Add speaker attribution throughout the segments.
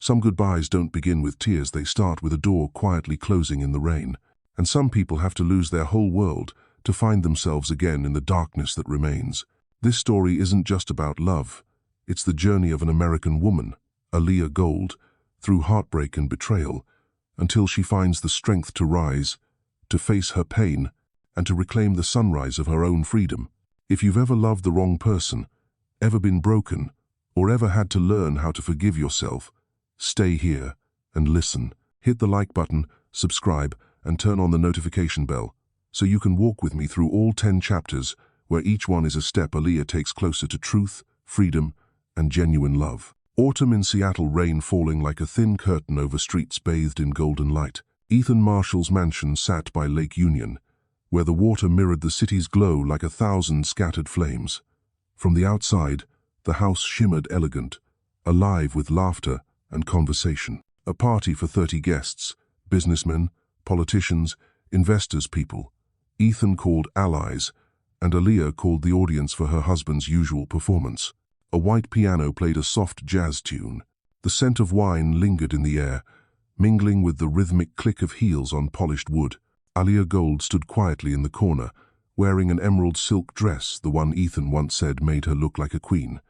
Speaker 1: Some goodbyes don't begin with tears, they start with a door quietly closing in the rain. And some people have to lose their whole world to find themselves again in the darkness that remains. This story isn't just about love. It's the journey of an American woman, Aaliyah Gold, through heartbreak and betrayal, until she finds the strength to rise, to face her pain, and to reclaim the sunrise of her own freedom. If you've ever loved the wrong person, ever been broken, or ever had to learn how to forgive yourself, stay here and listen. Hit the like button, subscribe, and turn on the notification bell so you can walk with me through all 10 chapters where each one is a step Aaliyah takes closer to truth, freedom, and genuine love. Autumn in Seattle, rain falling like a thin curtain over streets bathed in golden light. Ethan Marshall's mansion sat by Lake Union, where the water mirrored the city's glow like 1,000 scattered flames. From the outside, the house shimmered elegant, alive with laughter and conversation. A party for 30 guests, businessmen, politicians, investors, people. Ethan called allies, and Aaliyah called the audience for her husband's usual performance. A white piano played a soft jazz tune. The scent of wine lingered in the air, mingling with the rhythmic click of heels on polished wood. Aaliyah Gold stood quietly in the corner, wearing an emerald silk dress, the one Ethan once said made her look like a queen.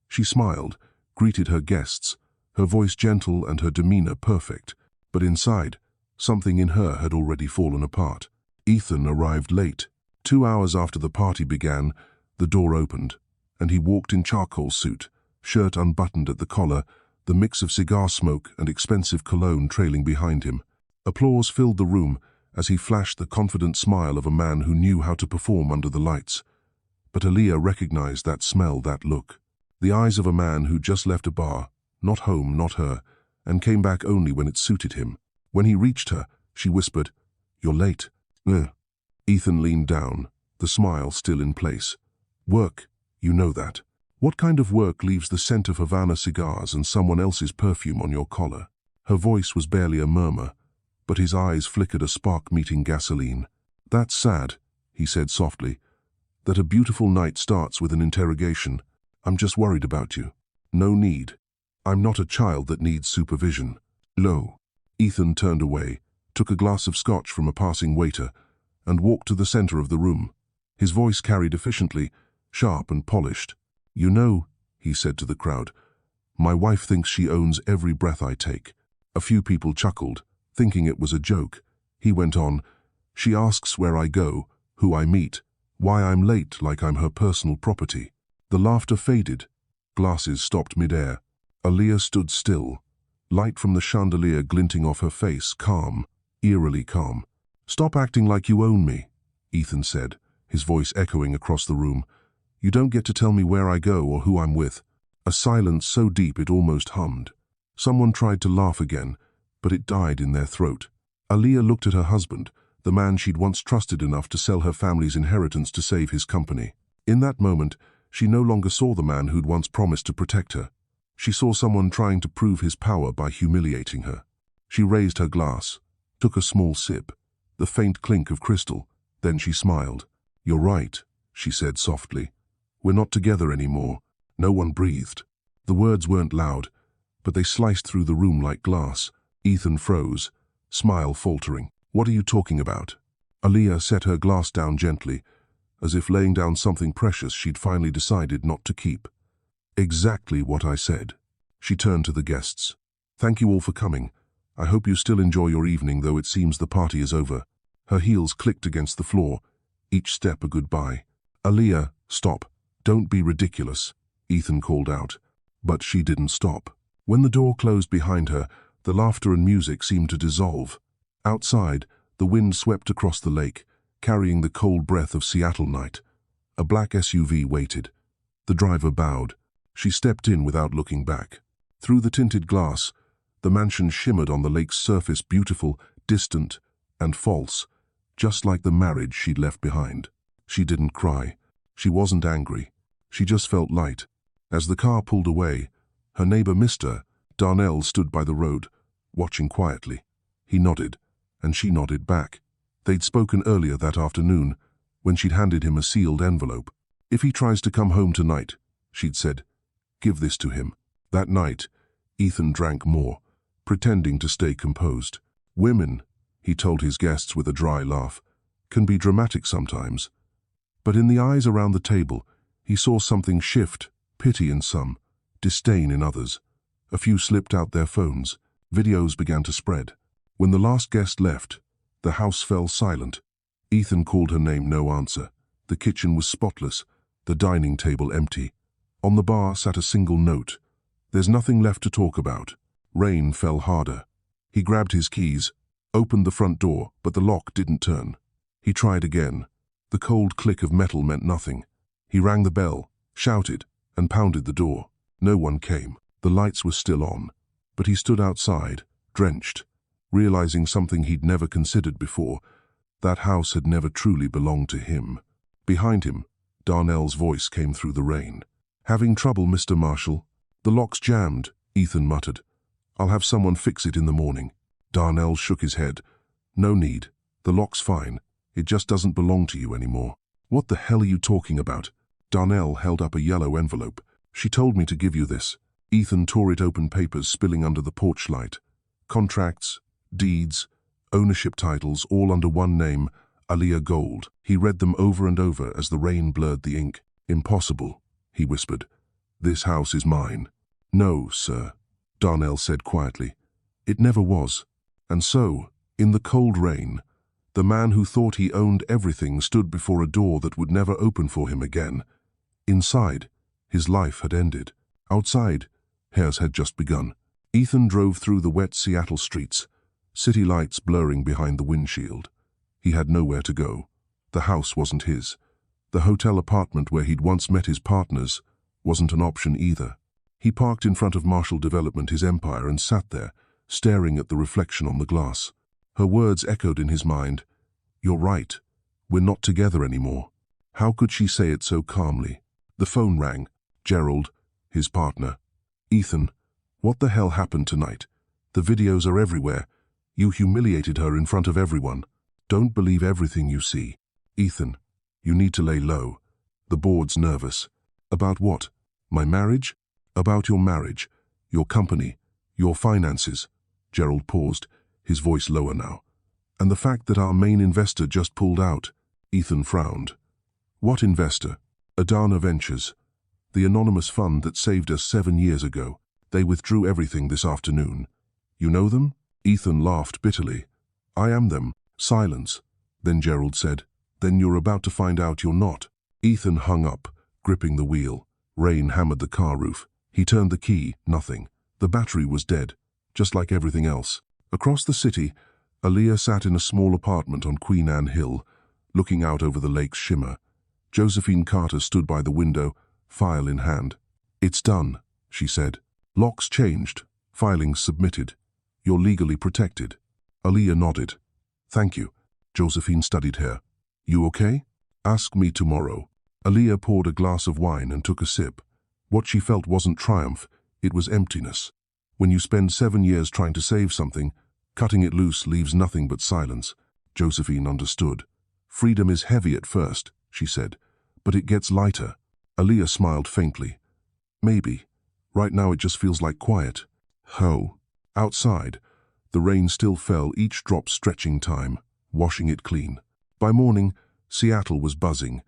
Speaker 1: She smiled, greeted her guests, her voice gentle and her demeanor perfect. But inside, something in her had already fallen apart. Ethan arrived late. 2 hours after the party began, the door opened, and he walked in charcoal suit, shirt unbuttoned at the collar, the mix of cigar smoke and expensive cologne trailing behind him. Applause filled the room as he flashed the confident smile of a man who knew how to perform under the lights. But Aaliyah recognized that smell, that look. The eyes of a man who just left a bar, not home, not her, and came back only when it suited him. When he reached her, she whispered, "You're late." Ethan leaned down, the smile still in place. "Work, you know that. What kind of work leaves the scent of Havana cigars and someone else's perfume on your collar?" Her voice was barely a murmur, but his eyes flickered a spark meeting gasoline. "That's sad," he said softly, "that a beautiful night starts with an interrogation. I'm just worried about you." "No need. I'm not a child that needs supervision." "Lo." Ethan turned away, took a glass of scotch from a passing waiter, and walked to the center of the room. His voice carried efficiently, sharp and polished. "You know," he said to the crowd, "my wife thinks she owns every breath I take." A few people chuckled, thinking it was a joke. He went on, "She asks where I go, who I meet, why I'm late, like I'm her personal property." The laughter faded. Glasses stopped midair. Aaliyah stood still, light from the chandelier glinting off her face, calm, eerily calm. "Stop acting like you own me," Ethan said, his voice echoing across the room. "You don't get to tell me where I go or who I'm with." A silence so deep it almost hummed. Someone tried to laugh again, but it died in their throat. Aaliyah looked at her husband, the man she'd once trusted enough to sell her family's inheritance to save his company. In that moment, she no longer saw the man who'd once promised to protect her. She saw someone trying to prove his power by humiliating her. She raised her glass, took a small sip, the faint clink of crystal, then she smiled. "You're right," she said softly. "We're not together anymore." No one breathed. The words weren't loud, but they sliced through the room like glass. Ethan froze, smile faltering. "What are you talking about?" Aaliyah set her glass down gently, as if laying down something precious she'd finally decided not to keep. "Exactly what I said." She turned to the guests. "Thank you all for coming. I hope you still enjoy your evening, though it seems the party is over." Her heels clicked against the floor, each step a goodbye. "Aaliyah, stop. Don't be ridiculous," Ethan called out. But she didn't stop. When the door closed behind her, the laughter and music seemed to dissolve. Outside, the wind swept across the lake, carrying the cold breath of Seattle night. A black SUV waited. The driver bowed. She stepped in without looking back. Through the tinted glass, the mansion shimmered on the lake's surface, beautiful, distant, and false, just like the marriage she'd left behind. She didn't cry. She wasn't angry. She just felt light. As the car pulled away, her neighbor, Mr. Darnell, stood by the road, watching quietly. He nodded, and she nodded back. They'd spoken earlier that afternoon, when she'd handed him a sealed envelope. "If he tries to come home tonight," she'd said, "give this to him." That night, Ethan drank more, pretending to stay composed. Women, he told his guests with a dry laugh, can be dramatic sometimes. But in the eyes around the table, he saw something shift, pity in some, disdain in others. A few slipped out their phones. Videos began to spread. When the last guest left, the house fell silent. Ethan called her name, no answer. The kitchen was spotless, the dining table empty. On the bar sat a single note. There's nothing left to talk about. Rain fell harder. He grabbed his keys, opened the front door, but the lock didn't turn. He tried again. The cold click of metal meant nothing. He rang the bell, shouted, and pounded the door. No one came. The lights were still on, but he stood outside, drenched, realizing something he'd never considered before. That house had never truly belonged to him. Behind him, Darnell's voice came through the rain. "Having trouble, Mr. Marshall?" "The lock's jammed," Ethan muttered. "I'll have someone fix it in the morning." Darnell shook his head. "No need. The lock's fine. It just doesn't belong to you anymore." "What the hell are you talking about?" Darnell held up a yellow envelope. "She told me to give you this." Ethan tore it open, papers spilling under the porch light. Contracts, deeds, ownership titles, all under one name, Aaliyah Gold. He read them over and over as the rain blurred the ink. "Impossible," he whispered. "This house is mine." "No, sir," Darnell said quietly. "It never was." And so, in the cold rain, the man who thought he owned everything stood before a door that would never open for him again. Inside, his life had ended. Outside, hers had just begun. Ethan drove through the wet Seattle streets, city lights blurring behind the windshield. He had nowhere to go. The house wasn't his. The hotel apartment where he'd once met his partners wasn't an option either. He parked in front of Marshall Development, his empire, and sat there, staring at the reflection on the glass. Her words echoed in his mind. "You're right. We're not together anymore." How could she say it so calmly? The phone rang. Gerald, his partner. "Ethan, what the hell happened tonight? The videos are everywhere. You humiliated her in front of everyone. Don't believe everything you see." "Ethan, you need to lay low. The board's nervous." "About what? My marriage?" "About your marriage, your company, your finances." Gerald paused, his voice lower now. "And the fact that our main investor just pulled out." Ethan frowned. "What investor?" "Adana Ventures. The anonymous fund that saved us 7 years ago. They withdrew everything this afternoon." "You know them?" Ethan laughed bitterly. "I am them." Silence. Then Gerald said, "Then you're about to find out you're not." Ethan hung up, gripping the wheel. Rain hammered the car roof. He turned the key, nothing. The battery was dead, just like everything else. Across the city, Aaliyah sat in a small apartment on Queen Anne Hill, looking out over the lake's shimmer. Josephine Carter stood by the window, file in hand. "It's done," she said. "Locks changed, filings submitted. You're legally protected." Aaliyah nodded. "Thank you." Josephine studied her. "You okay?" "Ask me tomorrow." Aaliyah poured a glass of wine and took a sip. What she felt wasn't triumph, it was emptiness. When you spend 7 years trying to save something, cutting it loose leaves nothing but silence. Josephine understood. "Freedom is heavy at first," she said, "but it gets lighter." Aaliyah smiled faintly. "Maybe. Right now it just feels like quiet." "Oh." Outside, the rain still fell, each drop stretching time, washing it clean. By morning, Seattle was buzzing.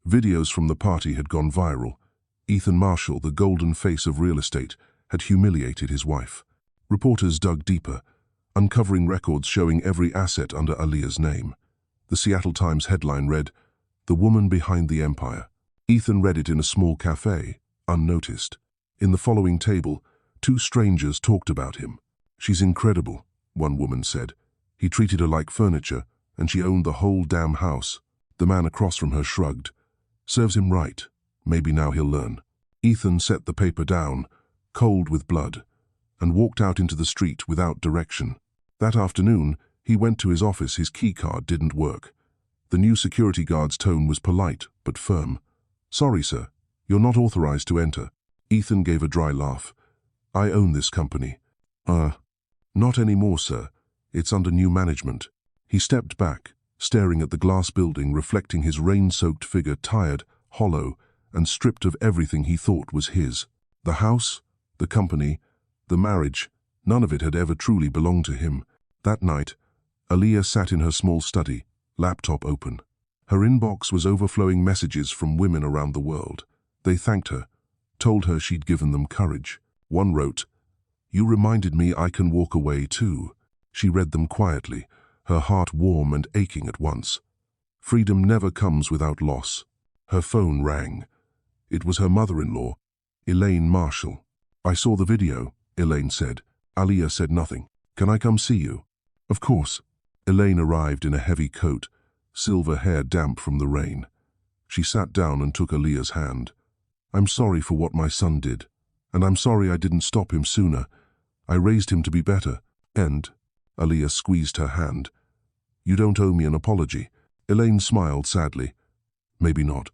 Speaker 1: Videos from the party had gone viral. Ethan Marshall, the golden face of real estate, had humiliated his wife. Reporters dug deeper, uncovering records showing every asset under Aaliyah's name. The Seattle Times headline read, "The Woman Behind the Empire." Ethan read it in a small cafe, unnoticed. In the following table, 2 strangers talked about him. "She's incredible," one woman said. "He treated her like furniture, and she owned the whole damn house." The man across from her shrugged. "Serves him right. Maybe now he'll learn." Ethan set the paper down, cold with blood, and walked out into the street without direction. That afternoon, he went to his office. His keycard didn't work. The new security guard's tone was polite but firm. "Sorry, sir. You're not authorized to enter." Ethan gave a dry laugh. "I own this company." Not anymore, sir. It's under new management." He stepped back, staring at the glass building reflecting his rain-soaked figure, tired, hollow, and stripped of everything he thought was his. The house, the company, the marriage, None of it had ever truly belonged to him. That night, Aaliyah sat in her small study, laptop open. Her inbox was overflowing messages from women around the world. They thanked her, told her she'd given them courage. One wrote, "You reminded me I can walk away too." She read them quietly, her heart warm and aching at once. Freedom never comes without loss. Her phone rang. It was her mother-in-law, Elaine Marshall. "I saw the video," Elaine said. Aaliyah said nothing. "Can I come see you?" "Of course." Elaine arrived in a heavy coat, silver hair damp from the rain. She sat down and took Aaliyah's hand. "I'm sorry for what my son did, and I'm sorry I didn't stop him sooner. I raised him to be better, and—" Aaliyah squeezed her hand. "You don't owe me an apology." Elaine smiled sadly. "Maybe not,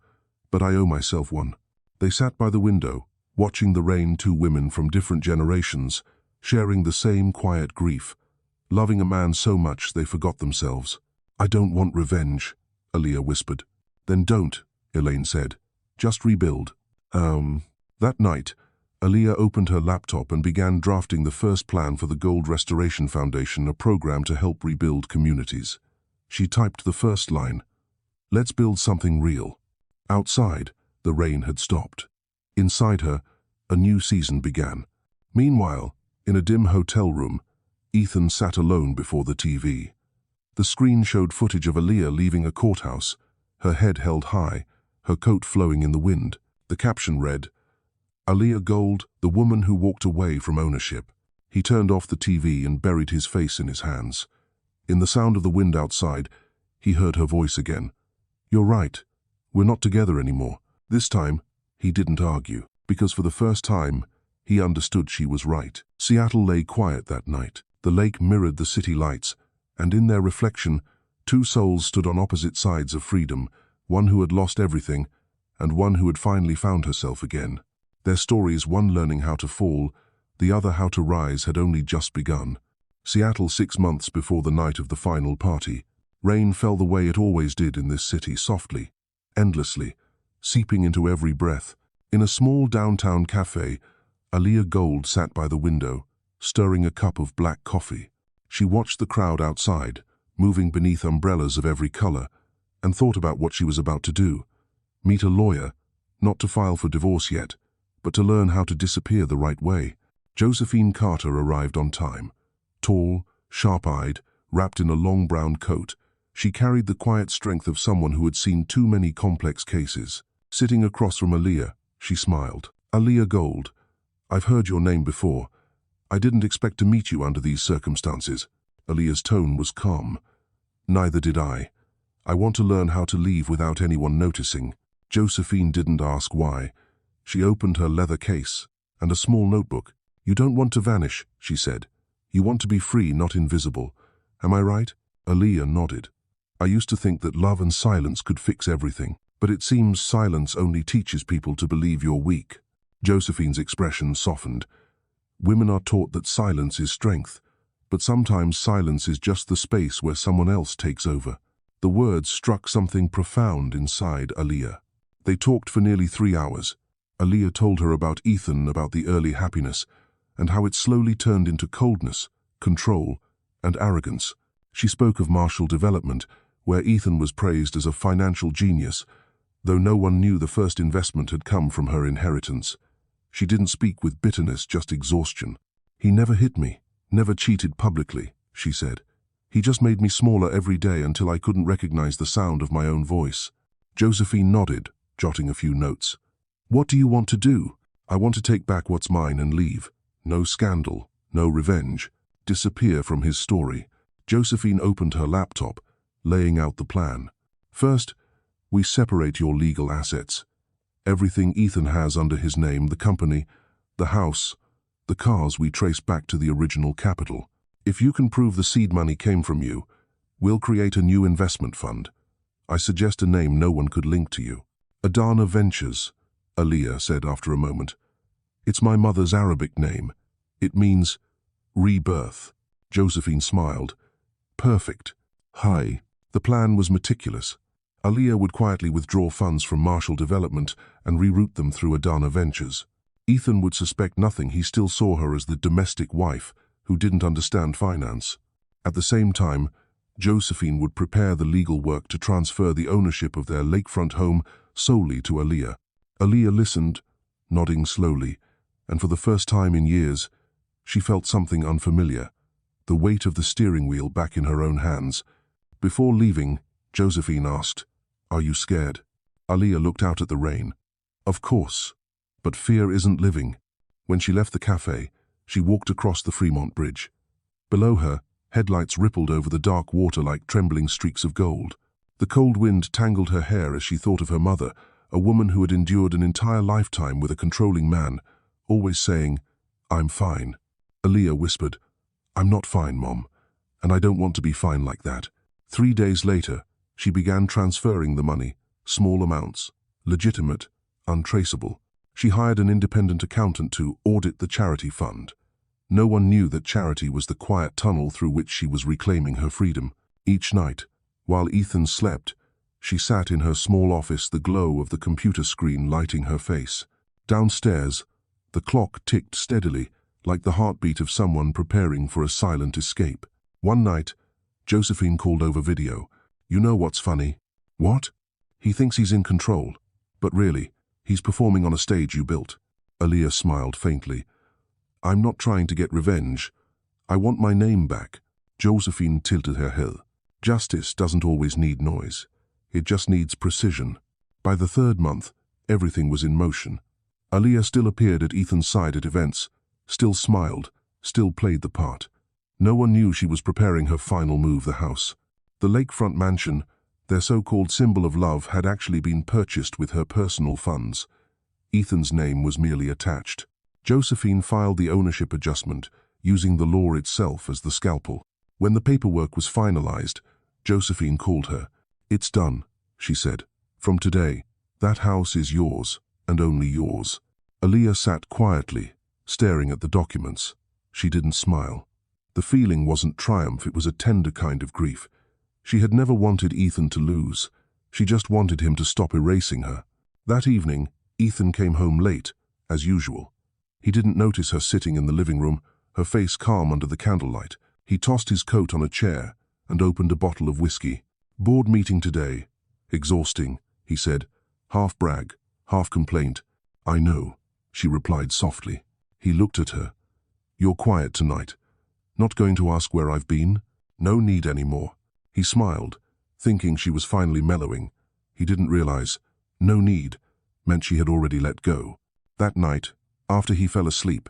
Speaker 1: but I owe myself one." They sat by the window, watching the rain, two women from different generations, sharing the same quiet grief, loving a man so much they forgot themselves. "I don't want revenge," Aaliyah whispered. "Then don't," Elaine said. "Just rebuild." That night, Aaliyah opened her laptop and began drafting the first plan for the Gold Restoration Foundation, a program to help rebuild communities. She typed the first line, "Let's build something real." Outside, the rain had stopped. Inside her, a new season began. Meanwhile, in a dim hotel room, Ethan sat alone before the TV. The screen showed footage of Aaliyah leaving a courthouse, her head held high, her coat flowing in the wind. The caption read, "Aaliyah Gold, the woman who walked away from ownership." He turned off the TV and buried his face in his hands. In the sound of the wind outside, he heard her voice again. "You're right. We're not together anymore." This time, he didn't argue, because for the first time, he understood she was right. Seattle lay quiet that night. The lake mirrored the city lights, and in their reflection, two souls stood on opposite sides of freedom, one who had lost everything, and one who had finally found herself again. Their stories, one learning how to fall, the other how to rise, had only just begun. Seattle, 6 months before the night of the final party. Rain fell the way it always did in this city, softly, endlessly, seeping into every breath. In a small downtown cafe, Aaliyah Gold sat by the window, stirring a cup of black coffee. She watched the crowd outside, moving beneath umbrellas of every color, and thought about what she was about to do. Meet a lawyer, not to file for divorce yet, but to learn how to disappear the right way. Josephine Carter arrived on time. Tall, sharp-eyed, wrapped in a long brown coat, she carried the quiet strength of someone who had seen too many complex cases. Sitting across from Aaliyah, she smiled. "Aaliyah Gold, I've heard your name before. I didn't expect to meet you under these circumstances." Aaliyah's tone was calm. "Neither did I. I want to learn how to leave without anyone noticing." Josephine didn't ask why. She opened her leather case and a small notebook. "You don't want to vanish," she said. "You want to be free, not invisible. Am I right?" Aaliyah nodded. "I used to think that love and silence could fix everything, but it seems silence only teaches people to believe you're weak." Josephine's expression softened. "Women are taught that silence is strength, but sometimes silence is just the space where someone else takes over." The words struck something profound inside Aaliyah. They talked for nearly 3 hours. Aaliyah told her about Ethan, about the early happiness, and how it slowly turned into coldness, control, and arrogance. She spoke of Marshall Development, where Ethan was praised as a financial genius, though no one knew the first investment had come from her inheritance. She didn't speak with bitterness, just exhaustion. "He never hit me, never cheated publicly," she said. "He just made me smaller every day until I couldn't recognize the sound of my own voice." Josephine nodded, jotting a few notes. "What do you want to do?" "I want to take back what's mine and leave. No scandal, no revenge. Disappear from his story." Josephine opened her laptop, laying out the plan. "First, we separate your legal assets. Everything Ethan has under his name, the company, the house, the cars, we trace back to the original capital. If you can prove the seed money came from you, we'll create a new investment fund. I suggest a name no one could link to you." "Adana Ventures," Aaliyah said after a moment. "It's my mother's Arabic name. It means rebirth." Josephine smiled. "Perfect. Hi." The plan was meticulous. Aaliyah would quietly withdraw funds from Marshall Development and reroute them through Adana Ventures. Ethan would suspect nothing. He still saw her as the domestic wife who didn't understand finance. At the same time, Josephine would prepare the legal work to transfer the ownership of their lakefront home solely to Aaliyah. Aaliyah listened, nodding slowly, and for the first time in years, she felt something unfamiliar, the weight of the steering wheel back in her own hands. Before leaving, Josephine asked, "Are you scared?" Aaliyah looked out at the rain. "Of course, but fear isn't living." When she left the cafe, she walked across the Fremont Bridge. Below her, headlights rippled over the dark water like trembling streaks of gold. The cold wind tangled her hair as she thought of her mother, a woman who had endured an entire lifetime with a controlling man, always saying, "I'm fine." Aaliyah whispered, "I'm not fine, Mom, and I don't want to be fine like that." 3 days later, she began transferring the money, small amounts, legitimate, untraceable. She hired an independent accountant to audit the charity fund. No one knew that charity was the quiet tunnel through which she was reclaiming her freedom. Each night, while Ethan slept, she sat in her small office, the glow of the computer screen lighting her face. Downstairs, the clock ticked steadily, like the heartbeat of someone preparing for a silent escape. One night, Josephine called over video. "You know what's funny?" "What?" "He thinks he's in control, but really, he's performing on a stage you built." Aaliyah smiled faintly. "I'm not trying to get revenge. I want my name back." Josephine tilted her head. Justice doesn't always need noise. It just needs precision. By the 3rd month, everything was in motion. Aaliyah still appeared at Ethan's side at events, still smiled, still played the part. No one knew she was preparing her final move, the house. The lakefront mansion, their so-called symbol of love, had actually been purchased with her personal funds. Ethan's name was merely attached. Josephine filed the ownership adjustment, using the law itself as the scalpel. When the paperwork was finalized, Josephine called her. "It's done," she said. "From today, that house is yours, and only yours." Aaliyah sat quietly, staring at the documents. She didn't smile. The feeling wasn't triumph, it was a tender kind of grief. She had never wanted Ethan to lose. She just wanted him to stop erasing her. That evening, Ethan came home late, as usual. He didn't notice her sitting in the living room, her face calm under the candlelight. He tossed his coat on a chair and opened a bottle of whiskey. "Board meeting today. Exhausting," he said, half brag, half complaint. "I know," she replied softly. He looked at her. "You're quiet tonight. Not going to ask where I've been? No need anymore." He smiled, thinking she was finally mellowing. He didn't realize "no need" meant she had already let go. That night, after he fell asleep,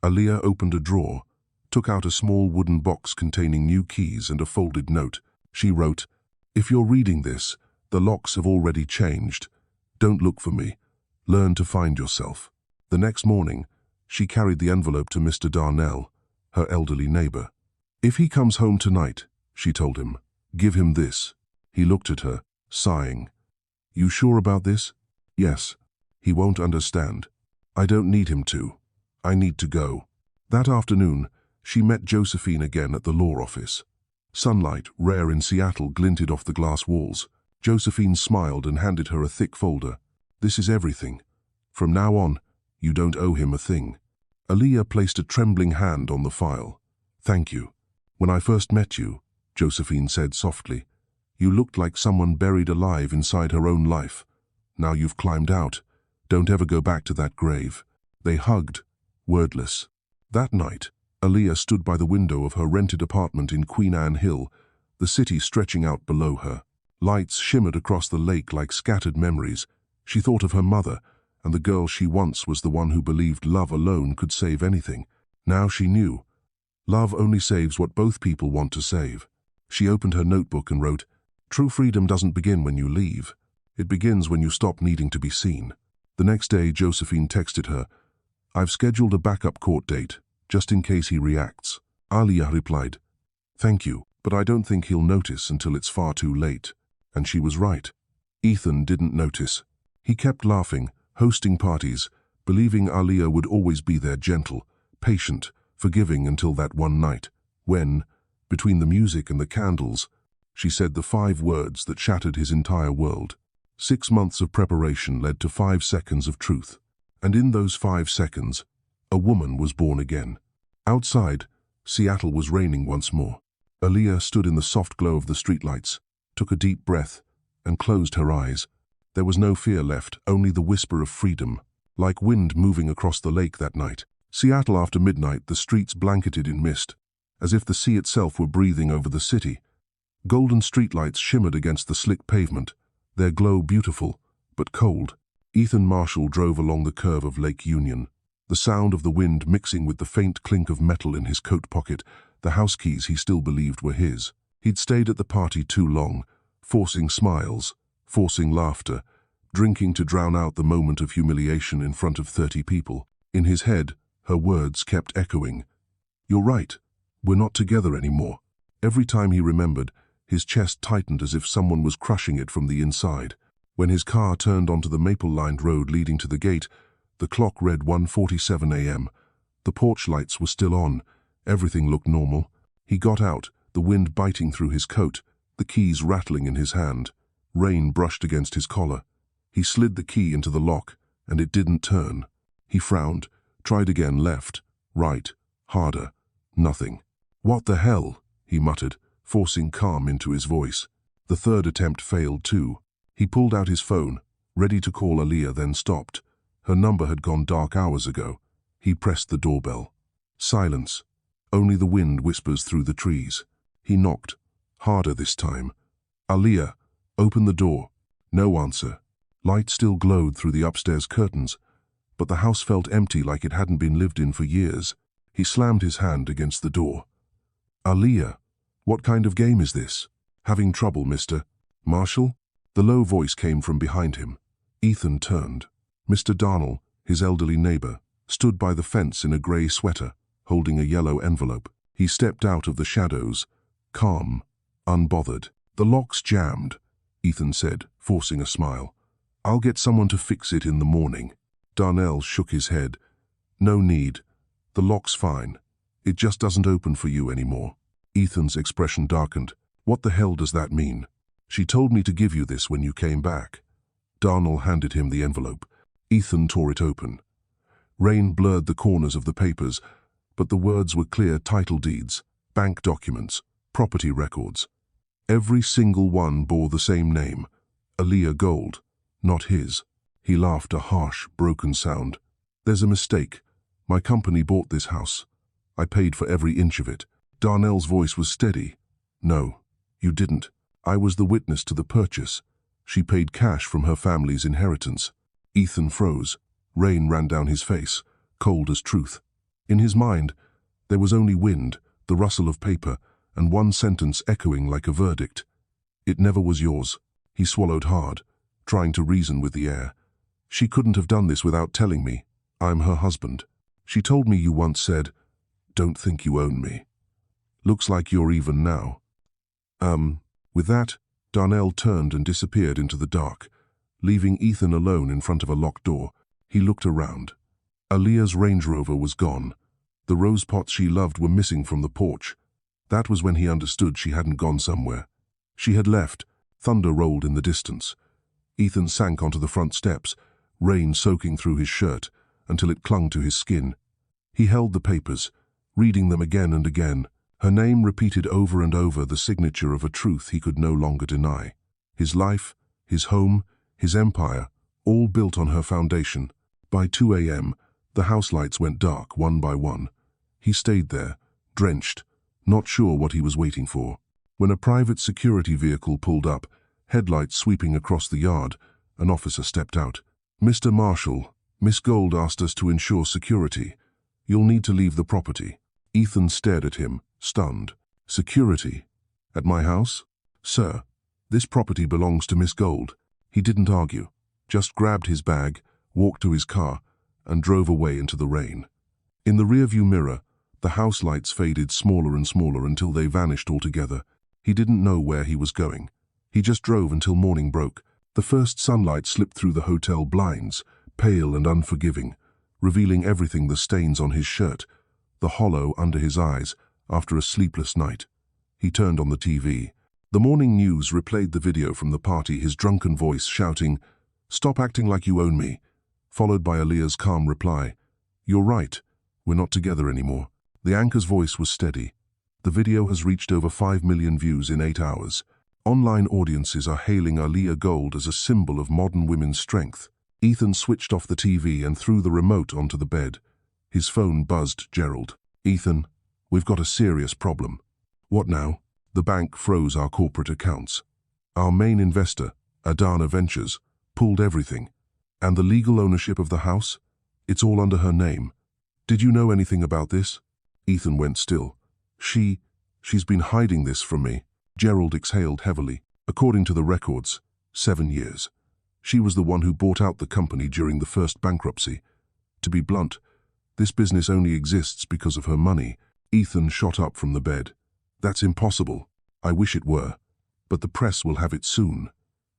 Speaker 1: Aaliyah opened a drawer, took out a small wooden box containing new keys and a folded note. She wrote, "If you're reading this, the locks have already changed. Don't look for me. Learn to find yourself." The next morning, she carried the envelope to Mr. Darnell, her elderly neighbor. "If he comes home tonight," she told him, "give him this." He looked at her, sighing. "You sure about this?" "Yes." "He won't understand." "I don't need him to. I need to go." That afternoon, she met Josephine again at the law office. Sunlight, rare in Seattle, glinted off the glass walls. Josephine smiled and handed her a thick folder. "This is everything. From now on, you don't owe him a thing." Aaliyah placed a trembling hand on the file. "Thank you. When I first met you," Josephine said softly, "you looked like someone buried alive inside her own life. Now you've climbed out. Don't ever go back to that grave." They hugged, wordless. That night, Aaliyah stood by the window of her rented apartment in Queen Anne Hill, the city stretching out below her. Lights shimmered across the lake like scattered memories. She thought of her mother, and the girl she once was, the one who believed love alone could save anything. Now she knew. Love only saves what both people want to save. She opened her notebook and wrote, "True freedom doesn't begin when you leave. It begins when you stop needing to be seen." The next day, Josephine texted her, "I've scheduled a backup court date, just in case he reacts." Aaliyah replied, "Thank you, but I don't think he'll notice until it's far too late." And she was right. Ethan didn't notice. He kept laughing, hosting parties, believing Aaliyah would always be there, gentle, patient, forgiving, until that one night, when, between the music and the candles, she said the 5 words that shattered his entire world. 6 months of preparation led to 5 seconds of truth. And in those 5 seconds, a woman was born again. Outside, Seattle was raining once more. Aaliyah stood in the soft glow of the streetlights, took a deep breath, and closed her eyes. There was no fear left, only the whisper of freedom, like wind moving across the lake that night. Seattle after midnight, the streets blanketed in mist, as if the sea itself were breathing over the city. Golden streetlights shimmered against the slick pavement, their glow beautiful, but cold. Ethan Marshall drove along the curve of Lake Union, the sound of the wind mixing with the faint clink of metal in his coat pocket, the house keys he still believed were his. He'd stayed at the party too long, forcing smiles, forcing laughter, drinking to drown out the moment of humiliation in front of 30 people. In his head, her words kept echoing. "You're right. We're not together anymore." Every time he remembered, his chest tightened as if someone was crushing it from the inside. When his car turned onto the maple-lined road leading to the gate, the clock read 1:47 a.m. The porch lights were still on. Everything looked normal. He got out, the wind biting through his coat, the keys rattling in his hand. Rain brushed against his collar. He slid the key into the lock, and it didn't turn. He frowned, tried again, left, right, harder. Nothing. "What the hell?" he muttered, forcing calm into his voice. The third attempt failed too. He pulled out his phone, ready to call Aaliyah, then stopped. Her number had gone dark hours ago. He pressed the doorbell. Silence. Only the wind whispers through the trees. He knocked, harder this time. "Aaliyah, open the door." No answer. Light still glowed through the upstairs curtains, but the house felt empty, like it hadn't been lived in for years. He slammed his hand against the door. "Aaliyah, what kind of game is this? Having trouble, Mr. Marshall?" The low voice came from behind him. Ethan turned. Mr. Darnell, his elderly neighbor, stood by the fence in a gray sweater, holding a yellow envelope. He stepped out of the shadows, calm, unbothered. "The lock's jammed," Ethan said, forcing a smile. "I'll get someone to fix it in the morning." Darnell shook his head. "No need. The lock's fine. It just doesn't open for you anymore." Ethan's expression darkened. "What the hell does that mean?" "She told me to give you this when you came back." Darnell handed him the envelope. Ethan tore it open. Rain blurred the corners of the papers, but the words were clear: title deeds, bank documents, property records. Every single one bore the same name, Aaliyah Gold, not his. He laughed, a harsh, broken sound. "There's a mistake. My company bought this house. I paid for every inch of it." Darnell's voice was steady. "No, you didn't. I was the witness to the purchase. She paid cash from her family's inheritance." Ethan froze. Rain ran down his face, cold as truth. In his mind, there was only wind, the rustle of paper, and one sentence echoing like a verdict. "It never was yours." He swallowed hard, trying to reason with the air. "She couldn't have done this without telling me. I'm her husband. She told me you once said, 'Don't think you own me.' Looks like you're even now." With that, Darnell turned and disappeared into the dark, leaving Ethan alone in front of a locked door. He looked around. Aaliyah's Range Rover was gone. The rose pots she loved were missing from the porch. That was when he understood she hadn't gone somewhere. She had left. Thunder rolled in the distance. Ethan sank onto the front steps, rain soaking through his shirt until it clung to his skin. He held the papers, reading them again and again. Her name repeated over and over, the signature of a truth he could no longer deny. His life, his home, his empire, all built on her foundation. By 2 a.m., the house lights went dark one by one. He stayed there, drenched, not sure what he was waiting for. When a private security vehicle pulled up, headlights sweeping across the yard, an officer stepped out. "Mr. Marshall, Miss Gold asked us to ensure security. You'll need to leave the property." Ethan stared at him, stunned. "Security? At my house?" "Sir, this property belongs to Miss Gold." He didn't argue, just grabbed his bag, walked to his car, and drove away into the rain. In the rearview mirror, the house lights faded smaller and smaller until they vanished altogether. He didn't know where he was going. He just drove until morning broke. The first sunlight slipped through the hotel blinds, pale and unforgiving, revealing everything: the stains on his shirt, the hollow under his eyes after a sleepless night. He turned on the TV. The morning news replayed the video from the party, his drunken voice shouting, "Stop acting like you own me," followed by Aaliyah's calm reply, "You're right, we're not together anymore." The anchor's voice was steady. The video has reached over 5 million views in 8 hours. Online audiences are hailing Aaliyah Gold as a symbol of modern women's strength. Ethan switched off the TV and threw the remote onto the bed. His phone buzzed Gerald. "Ethan, we've got a serious problem." "What now?" "The bank froze our corporate accounts. Our main investor, Adana Ventures, pulled everything. And the legal ownership of the house? It's all under her name. Did you know anything about this?" Ethan went still. She's been hiding this from me." Gerald exhaled heavily. "According to the records, 7 years. She was the one who bought out the company during the first bankruptcy. To be blunt, this business only exists because of her money." Ethan shot up from the bed. "That's impossible. I wish it were. But the press will have it soon.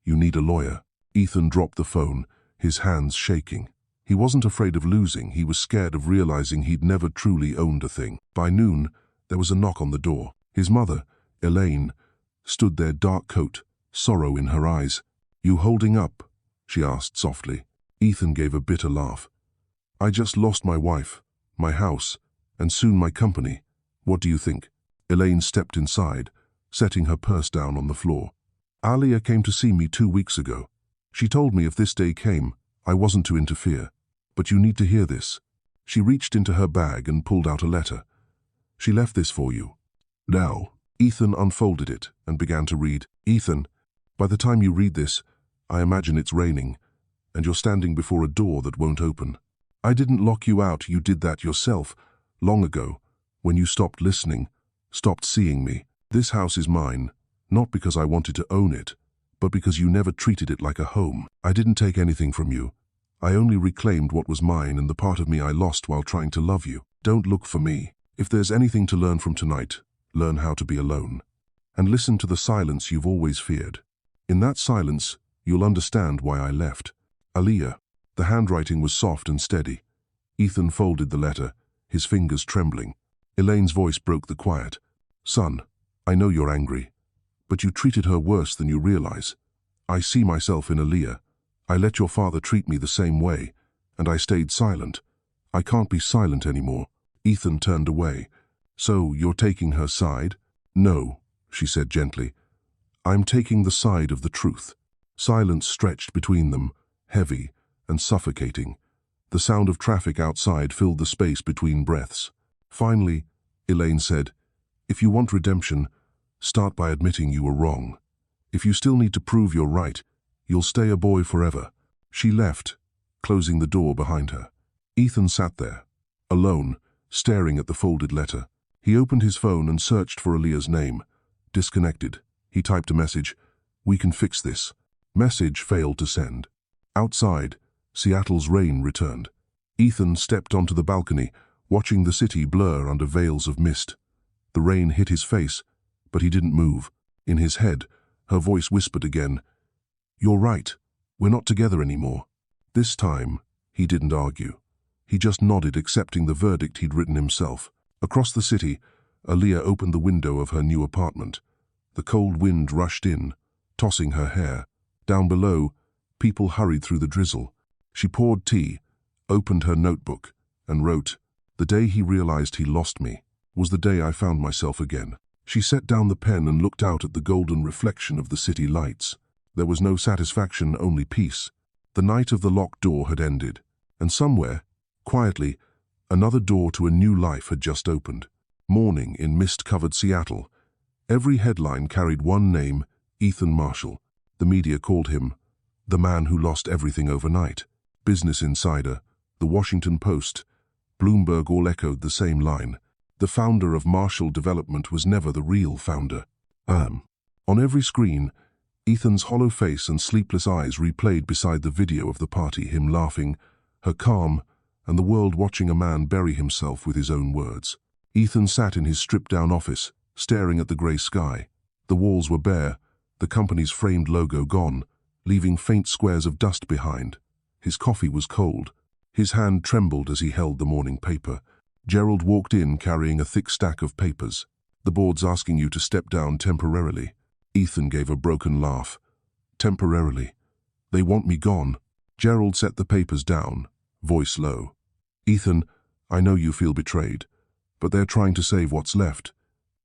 Speaker 1: You need a lawyer." Ethan dropped the phone, his hands shaking. He wasn't afraid of losing, he was scared of realizing he'd never truly owned a thing. By noon, there was a knock on the door. His mother, Elaine, stood there, dark coat, sorrow in her eyes. "You holding up?" she asked softly. Ethan gave a bitter laugh. "I just lost my wife, my house, and soon my company. What do you think?" Elaine stepped inside, setting her purse down on the floor. "Aaliyah came to see me 2 weeks ago. She told me if this day came, I wasn't to interfere. But you need to hear this." She reached into her bag and pulled out a letter. "She left this for you. Now." Ethan unfolded it and began to read. "Ethan, by the time you read this, I imagine it's raining, and you're standing before a door that won't open. I didn't lock you out, you did that yourself, long ago, when you stopped listening, stopped seeing me. This house is mine, not because I wanted to own it, but because you never treated it like a home. I didn't take anything from you. I only reclaimed what was mine and the part of me I lost while trying to love you. Don't look for me. If there's anything to learn from tonight, learn how to be alone. And listen to the silence you've always feared. In that silence, you'll understand why I left. Aaliyah." The handwriting was soft and steady. Ethan folded the letter, his fingers trembling. Elaine's voice broke the quiet. "Son, I know you're angry, but you treated her worse than you realize. I see myself in Aaliyah. I let your father treat me the same way, and I stayed silent. I can't be silent anymore." Ethan turned away. "So you're taking her side?" "No," she said gently. "I'm taking the side of the truth." Silence stretched between them, heavy and suffocating. The sound of traffic outside filled the space between breaths. Finally, Elaine said, "If you want redemption, start by admitting you were wrong. If you still need to prove you're right, you'll stay a boy forever." She left, closing the door behind her. Ethan sat there, alone, staring at the folded letter. He opened his phone and searched for Aaliyah's name. Disconnected. He typed a message. "We can fix this." Message failed to send. Outside, Seattle's rain returned. Ethan stepped onto the balcony, watching the city blur under veils of mist. The rain hit his face, but he didn't move. In his head, her voice whispered again, "You're right. We're not together anymore." This time, he didn't argue. He just nodded, accepting the verdict he'd written himself. Across the city, Aaliyah opened the window of her new apartment. The cold wind rushed in, tossing her hair. Down below, people hurried through the drizzle. She poured tea, opened her notebook, and wrote, "The day he realized he lost me was the day I found myself again." She set down the pen and looked out at the golden reflection of the city lights. There was no satisfaction, only peace. The night of the locked door had ended, and somewhere, quietly, another door to a new life had just opened. Morning in mist-covered Seattle. Every headline carried one name, Ethan Marshall. The media called him the man who lost everything overnight. Business Insider, The Washington Post, Bloomberg all echoed the same line. The founder of Marshall Development was never the real founder. On every screen, Ethan's hollow face and sleepless eyes replayed beside the video of the party, him laughing, her calm, and the world watching a man bury himself with his own words. Ethan sat in his stripped-down office, staring at the grey sky. The walls were bare, the company's framed logo gone, leaving faint squares of dust behind. His coffee was cold. His hand trembled as he held the morning paper. Gerald walked in carrying a thick stack of papers. "The board's asking you to step down temporarily." Ethan gave a broken laugh. "Temporarily? They want me gone." Gerald set the papers down, voice low. "Ethan, I know you feel betrayed, but they're trying to save what's left.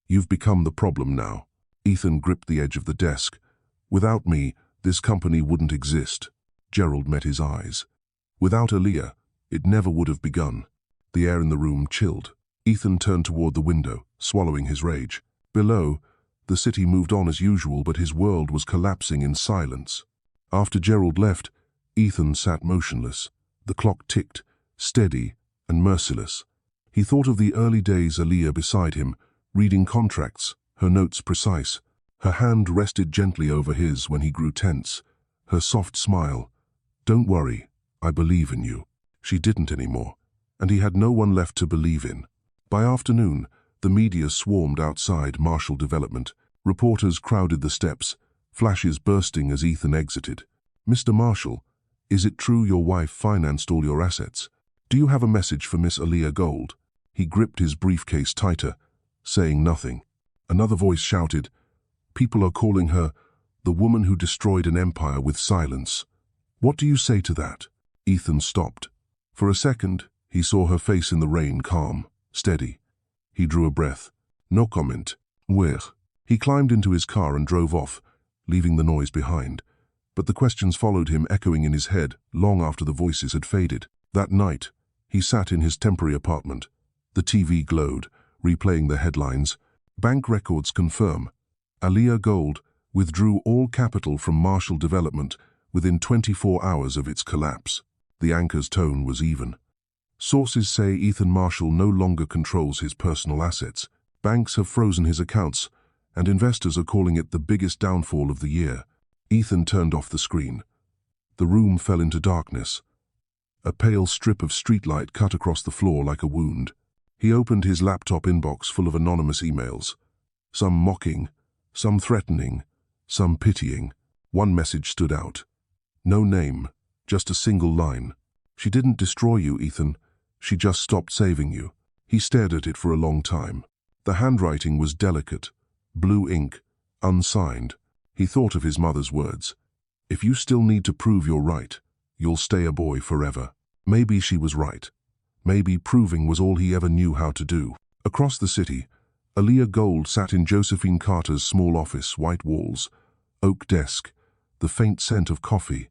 Speaker 1: You've become the problem now. Ethan gripped the edge of the desk. Without me, this company wouldn't exist. Gerald met his eyes. Without Aaliyah, it never would have begun. The air in the room chilled. Ethan turned toward the window, swallowing his rage. Below, the city moved on as usual, but his world was collapsing in silence. After Gerald left, Ethan sat motionless. The clock ticked, steady and merciless. He thought of the early days, Aaliyah beside him, reading contracts, her notes precise. Her hand rested gently over his when he grew tense. Her soft smile. "Don't worry, I believe in you." She didn't anymore, and he had no one left to believe in. By afternoon, the media swarmed outside Marshall Development. Reporters crowded the steps, flashes bursting as Ethan exited. "Mr. Marshall, is it true your wife financed all your assets? Do you have a message for Miss Aaliyah Gold?" He gripped his briefcase tighter, saying nothing. Another voice shouted, "People are calling her the woman who destroyed an empire with silence. What do you say to that?" Ethan stopped. For a second, he saw her face in the rain, calm, steady. He drew a breath. No comment. Where? He climbed into his car and drove off, leaving the noise behind. But the questions followed him, echoing in his head long after the voices had faded. That night, he sat in his temporary apartment. The TV glowed, replaying the headlines. Bank records confirm. Aaliyah Gold withdrew all capital from Marshall Development within 24 hours of its collapse. The anchor's tone was even. Sources say Ethan Marshall no longer controls his personal assets. Banks have frozen his accounts, and investors are calling it the biggest downfall of the year. Ethan turned off the screen. The room fell into darkness. A pale strip of streetlight cut across the floor like a wound. He opened his laptop inbox full of anonymous emails. Some mocking, some threatening, some pitying. One message stood out. No name, just a single line. "She didn't destroy you, Ethan. She just stopped saving you." He stared at it for a long time. The handwriting was delicate, blue ink, unsigned. He thought of his mother's words. "If you still need to prove you're right, you'll stay a boy forever." Maybe she was right. Maybe proving was all he ever knew how to do. Across the city, Aaliyah Gold sat in Josephine Carter's small office, white walls, oak desk, the faint scent of coffee.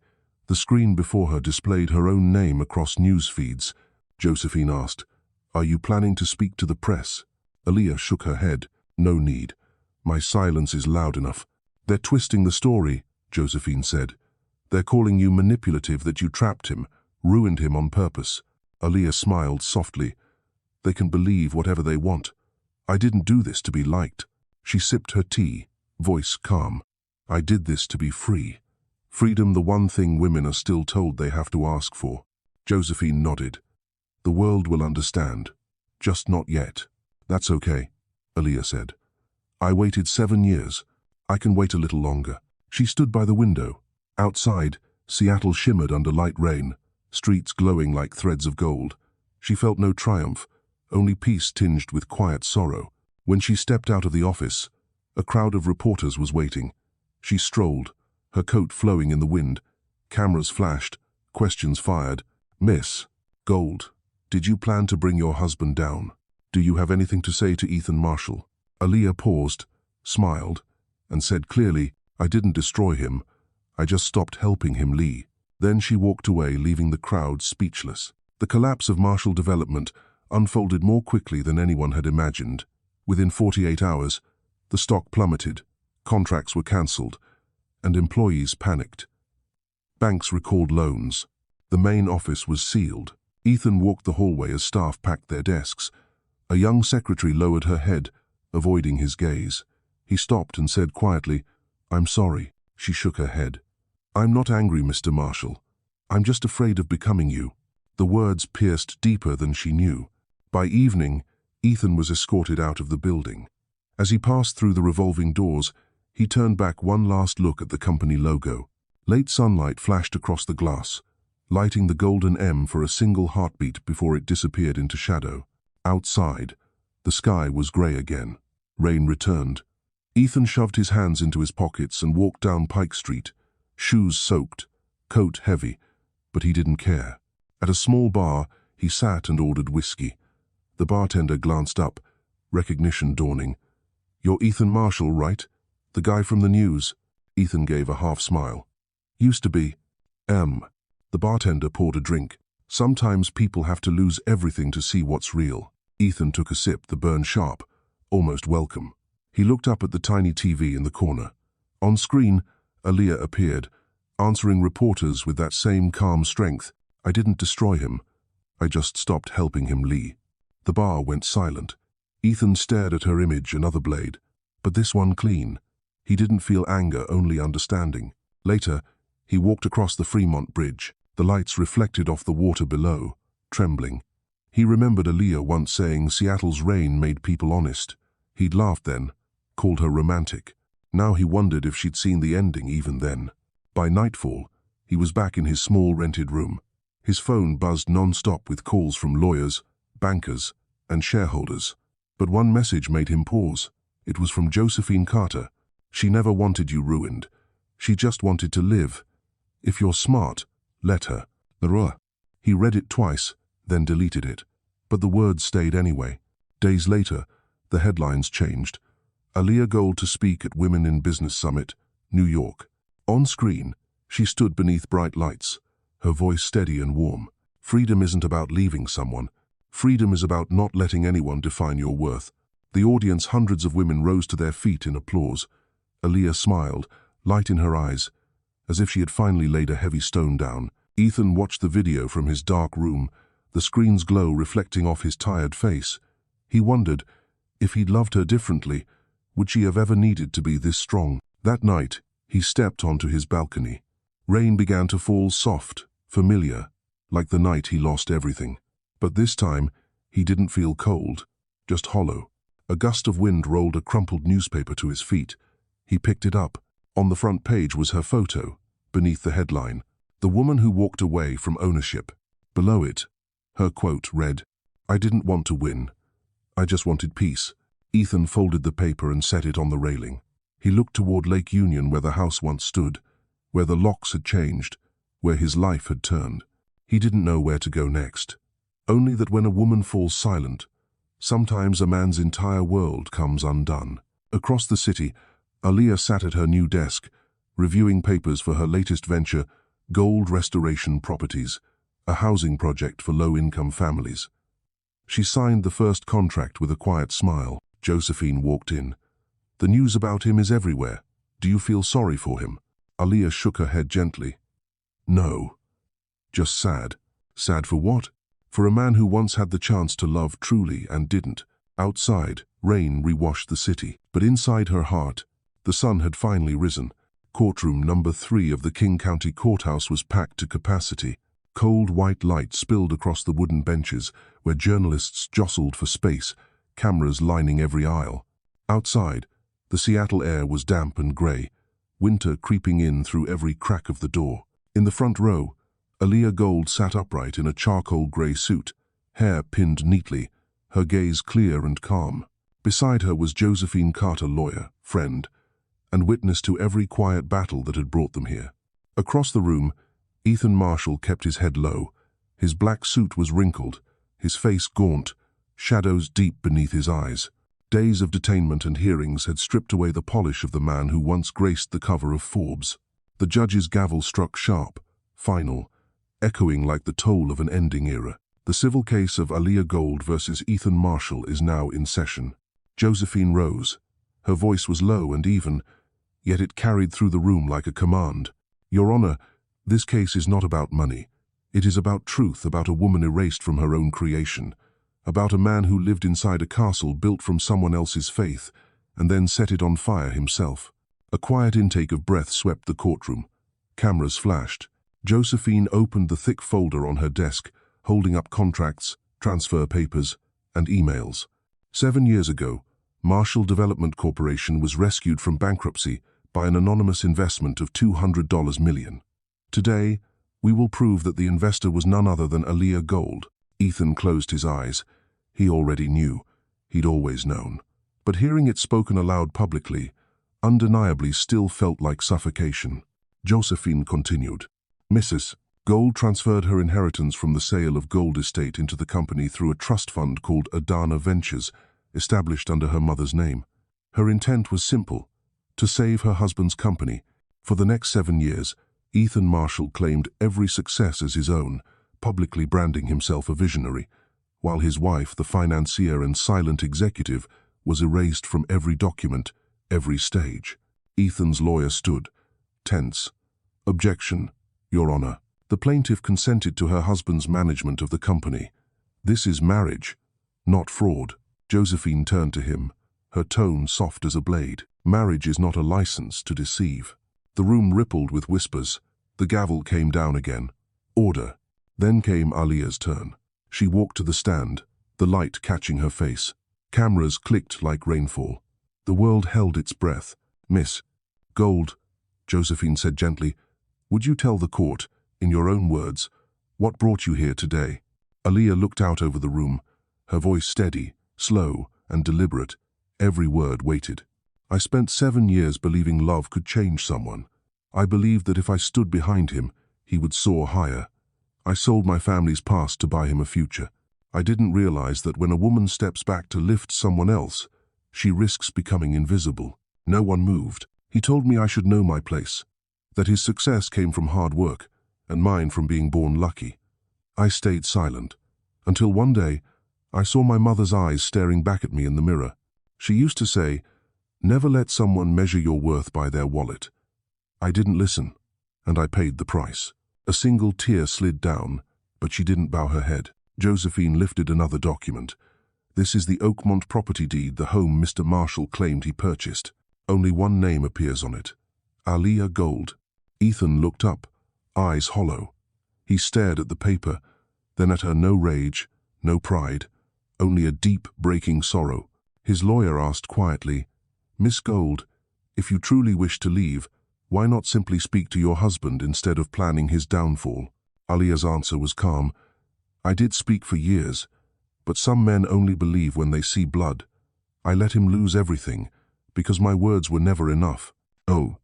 Speaker 1: The screen before her displayed her own name across news feeds. Josephine asked, "Are you planning to speak to the press?" Aaliyah shook her head. "No need. My silence is loud enough." "They're twisting the story," Josephine said. "They're calling you manipulative, that you trapped him, ruined him on purpose." Aaliyah smiled softly. "They can believe whatever they want. I didn't do this to be liked." She sipped her tea, voice calm. "I did this to be free. Freedom, the one thing women are still told they have to ask for." Josephine nodded. "The world will understand. Just not yet." "That's okay," Aaliyah said. "I waited 7 years. I can wait a little longer." She stood by the window. Outside, Seattle shimmered under light rain, streets glowing like threads of gold. She felt no triumph, only peace tinged with quiet sorrow. When she stepped out of the office, a crowd of reporters was waiting. She strolled, her coat flowing in the wind. Cameras flashed, questions fired. "Miss Gold, did you plan to bring your husband down? Do you have anything to say to Ethan Marshall?" Aaliyah paused, smiled, and said clearly, "I didn't destroy him. I just stopped helping him, Lee." Then she walked away, leaving the crowd speechless. The collapse of Marshall Development unfolded more quickly than anyone had imagined. Within 48 hours, the stock plummeted, contracts were cancelled, and employees panicked. Banks recalled loans. The main office was sealed. Ethan walked the hallway as staff packed their desks. A young secretary lowered her head, avoiding his gaze. He stopped and said quietly, "I'm sorry." She shook her head. "I'm not angry, Mr. Marshall. I'm just afraid of becoming you." The words pierced deeper than she knew. By evening, Ethan was escorted out of the building. As he passed through the revolving doors, he turned back one last look at the company logo. Late sunlight flashed across the glass, lighting the golden M for a single heartbeat before it disappeared into shadow. Outside, the sky was gray again. Rain returned. Ethan shoved his hands into his pockets and walked down Pike Street, shoes soaked, coat heavy, but he didn't care. At a small bar, he sat and ordered whiskey. The bartender glanced up, recognition dawning. "You're Ethan Marshall, right? The guy from the news?" Ethan gave a half smile. "Used to be. The bartender poured a drink. "Sometimes people have to lose everything to see what's real." Ethan took a sip, the burn sharp, almost welcome. He looked up at the tiny TV in the corner. On screen, Aaliyah appeared, answering reporters with that same calm strength. "I didn't destroy him. I just stopped helping him, Lee." The bar went silent. Ethan stared at her image, another blade, but this one clean. He didn't feel anger, only understanding. Later, he walked across the Fremont Bridge. The lights reflected off the water below, trembling. He remembered Aaliyah once saying Seattle's rain made people honest. He'd laughed then, called her romantic. Now he wondered if she'd seen the ending even then. By nightfall, he was back in his small rented room. His phone buzzed non-stop with calls from lawyers, bankers, and shareholders. But one message made him pause. It was from Josephine Carter. "She never wanted you ruined. She just wanted to live. If you're smart, let her." He read it twice, then deleted it. But the words stayed anyway. Days later, the headlines changed. Aaliyah Gold to speak at Women in Business Summit, New York. On screen, she stood beneath bright lights, her voice steady and warm. "Freedom isn't about leaving someone. Freedom is about not letting anyone define your worth." The audience, hundreds of women, rose to their feet in applause. Aaliyah smiled, light in her eyes, as if she had finally laid a heavy stone down. Ethan watched the video from his dark room, the screen's glow reflecting off his tired face. He wondered, if he'd loved her differently, would she have ever needed to be this strong? That night, he stepped onto his balcony. Rain began to fall, soft, familiar, like the night he lost everything. But this time, he didn't feel cold, just hollow. A gust of wind rolled a crumpled newspaper to his feet. He picked it up. On the front page was her photo, beneath the headline, "The Woman Who Walked Away from Ownership." Below it, her quote read, "I didn't want to win. I just wanted peace." Ethan folded the paper and set it on the railing. He looked toward Lake Union, where the house once stood, where the locks had changed, where his life had turned. He didn't know where to go next. Only that when a woman falls silent, sometimes a man's entire world comes undone. Across the city, Aaliyah sat at her new desk, reviewing papers for her latest venture, Gold Restoration Properties, a housing project for low-income families. She signed the first contract with a quiet smile. Josephine walked in. "The news about him is everywhere. Do you feel sorry for him?" Aaliyah shook her head gently. "No. Just sad." "Sad for what?" "For a man who once had the chance to love truly and didn't." Outside, rain rewashed the city, but inside her heart, the sun had finally risen. Courtroom number 3 of the King County Courthouse was packed to capacity. Cold white light spilled across the wooden benches, where journalists jostled for space, cameras lining every aisle. Outside, the Seattle air was damp and gray, winter creeping in through every crack of the door. In the front row, Aaliyah Gold sat upright in a charcoal gray suit, hair pinned neatly, her gaze clear and calm. Beside her was Josephine Carter, lawyer, friend, and witness to every quiet battle that had brought them here. Across the room, Ethan Marshall kept his head low. His black suit was wrinkled, his face gaunt, shadows deep beneath his eyes. Days of detainment and hearings had stripped away the polish of the man who once graced the cover of Forbes. The judge's gavel struck sharp, final, echoing like the toll of an ending era. The civil case of Aaliyah Gold versus Ethan Marshall is now in session. Josephine rose. Her voice was low and even, yet it carried through the room like a command. "Your Honor, this case is not about money. It is about truth, about a woman erased from her own creation, about a man who lived inside a castle built from someone else's faith and then set it on fire himself." A quiet intake of breath swept the courtroom. Cameras flashed. Josephine opened the thick folder on her desk, holding up contracts, transfer papers, and emails. 7 years ago, Marshall Development Corporation was rescued from bankruptcy by an anonymous investment of $200 million. Today, we will prove that the investor was none other than Aaliyah Gold. Ethan closed his eyes. He already knew. He'd always known. But hearing it spoken aloud publicly, undeniably still felt like suffocation. Josephine continued. "Mrs. Gold transferred her inheritance from the sale of Gold Estate into the company through a trust fund called Adana Ventures, established under her mother's name. Her intent was simple: to save her husband's company. For the next 7 years, Ethan Marshall claimed every success as his own, publicly branding himself a visionary, while his wife, the financier and silent executive, was erased from every document, every stage. Ethan's lawyer stood, tense. "Objection, Your Honor." The plaintiff consented to her husband's management of the company. "This is marriage, not fraud." Josephine turned to him, her tone soft as a blade. "Marriage is not a license to deceive." The room rippled with whispers. The gavel came down again. Order. Then came Aaliyah's turn. She walked to the stand, the light catching her face. Cameras clicked like rainfall. The world held its breath. "Miss Gold," Josephine said gently, "would you tell the court, in your own words, what brought you here today?" Aaliyah looked out over the room, her voice steady, slow, and deliberate. Every word weighted. "I spent 7 years believing love could change someone. I believed that if I stood behind him, he would soar higher. I sold my family's past to buy him a future. I didn't realize that when a woman steps back to lift someone else, she risks becoming invisible." No one moved. "He told me I should know my place, that his success came from hard work, and mine from being born lucky. I stayed silent, until one day I saw my mother's eyes staring back at me in the mirror. She used to say, 'Never let someone measure your worth by their wallet.' I didn't listen, and I paid the price." A single tear slid down, but she didn't bow her head. Josephine lifted another document. "This is the Oakmont property deed, the home Mr. Marshall claimed he purchased. Only one name appears on it: Aaliyah Gold." Ethan looked up, eyes hollow. He stared at the paper, then at her. No rage, no pride, only a deep, breaking sorrow. His lawyer asked quietly, "Miss Gold, if you truly wish to leave, why not simply speak to your husband instead of planning his downfall?" Aaliyah's answer was calm. "I did speak for years, but some men only believe when they see blood. I let him lose everything, because my words were never enough." "Oh."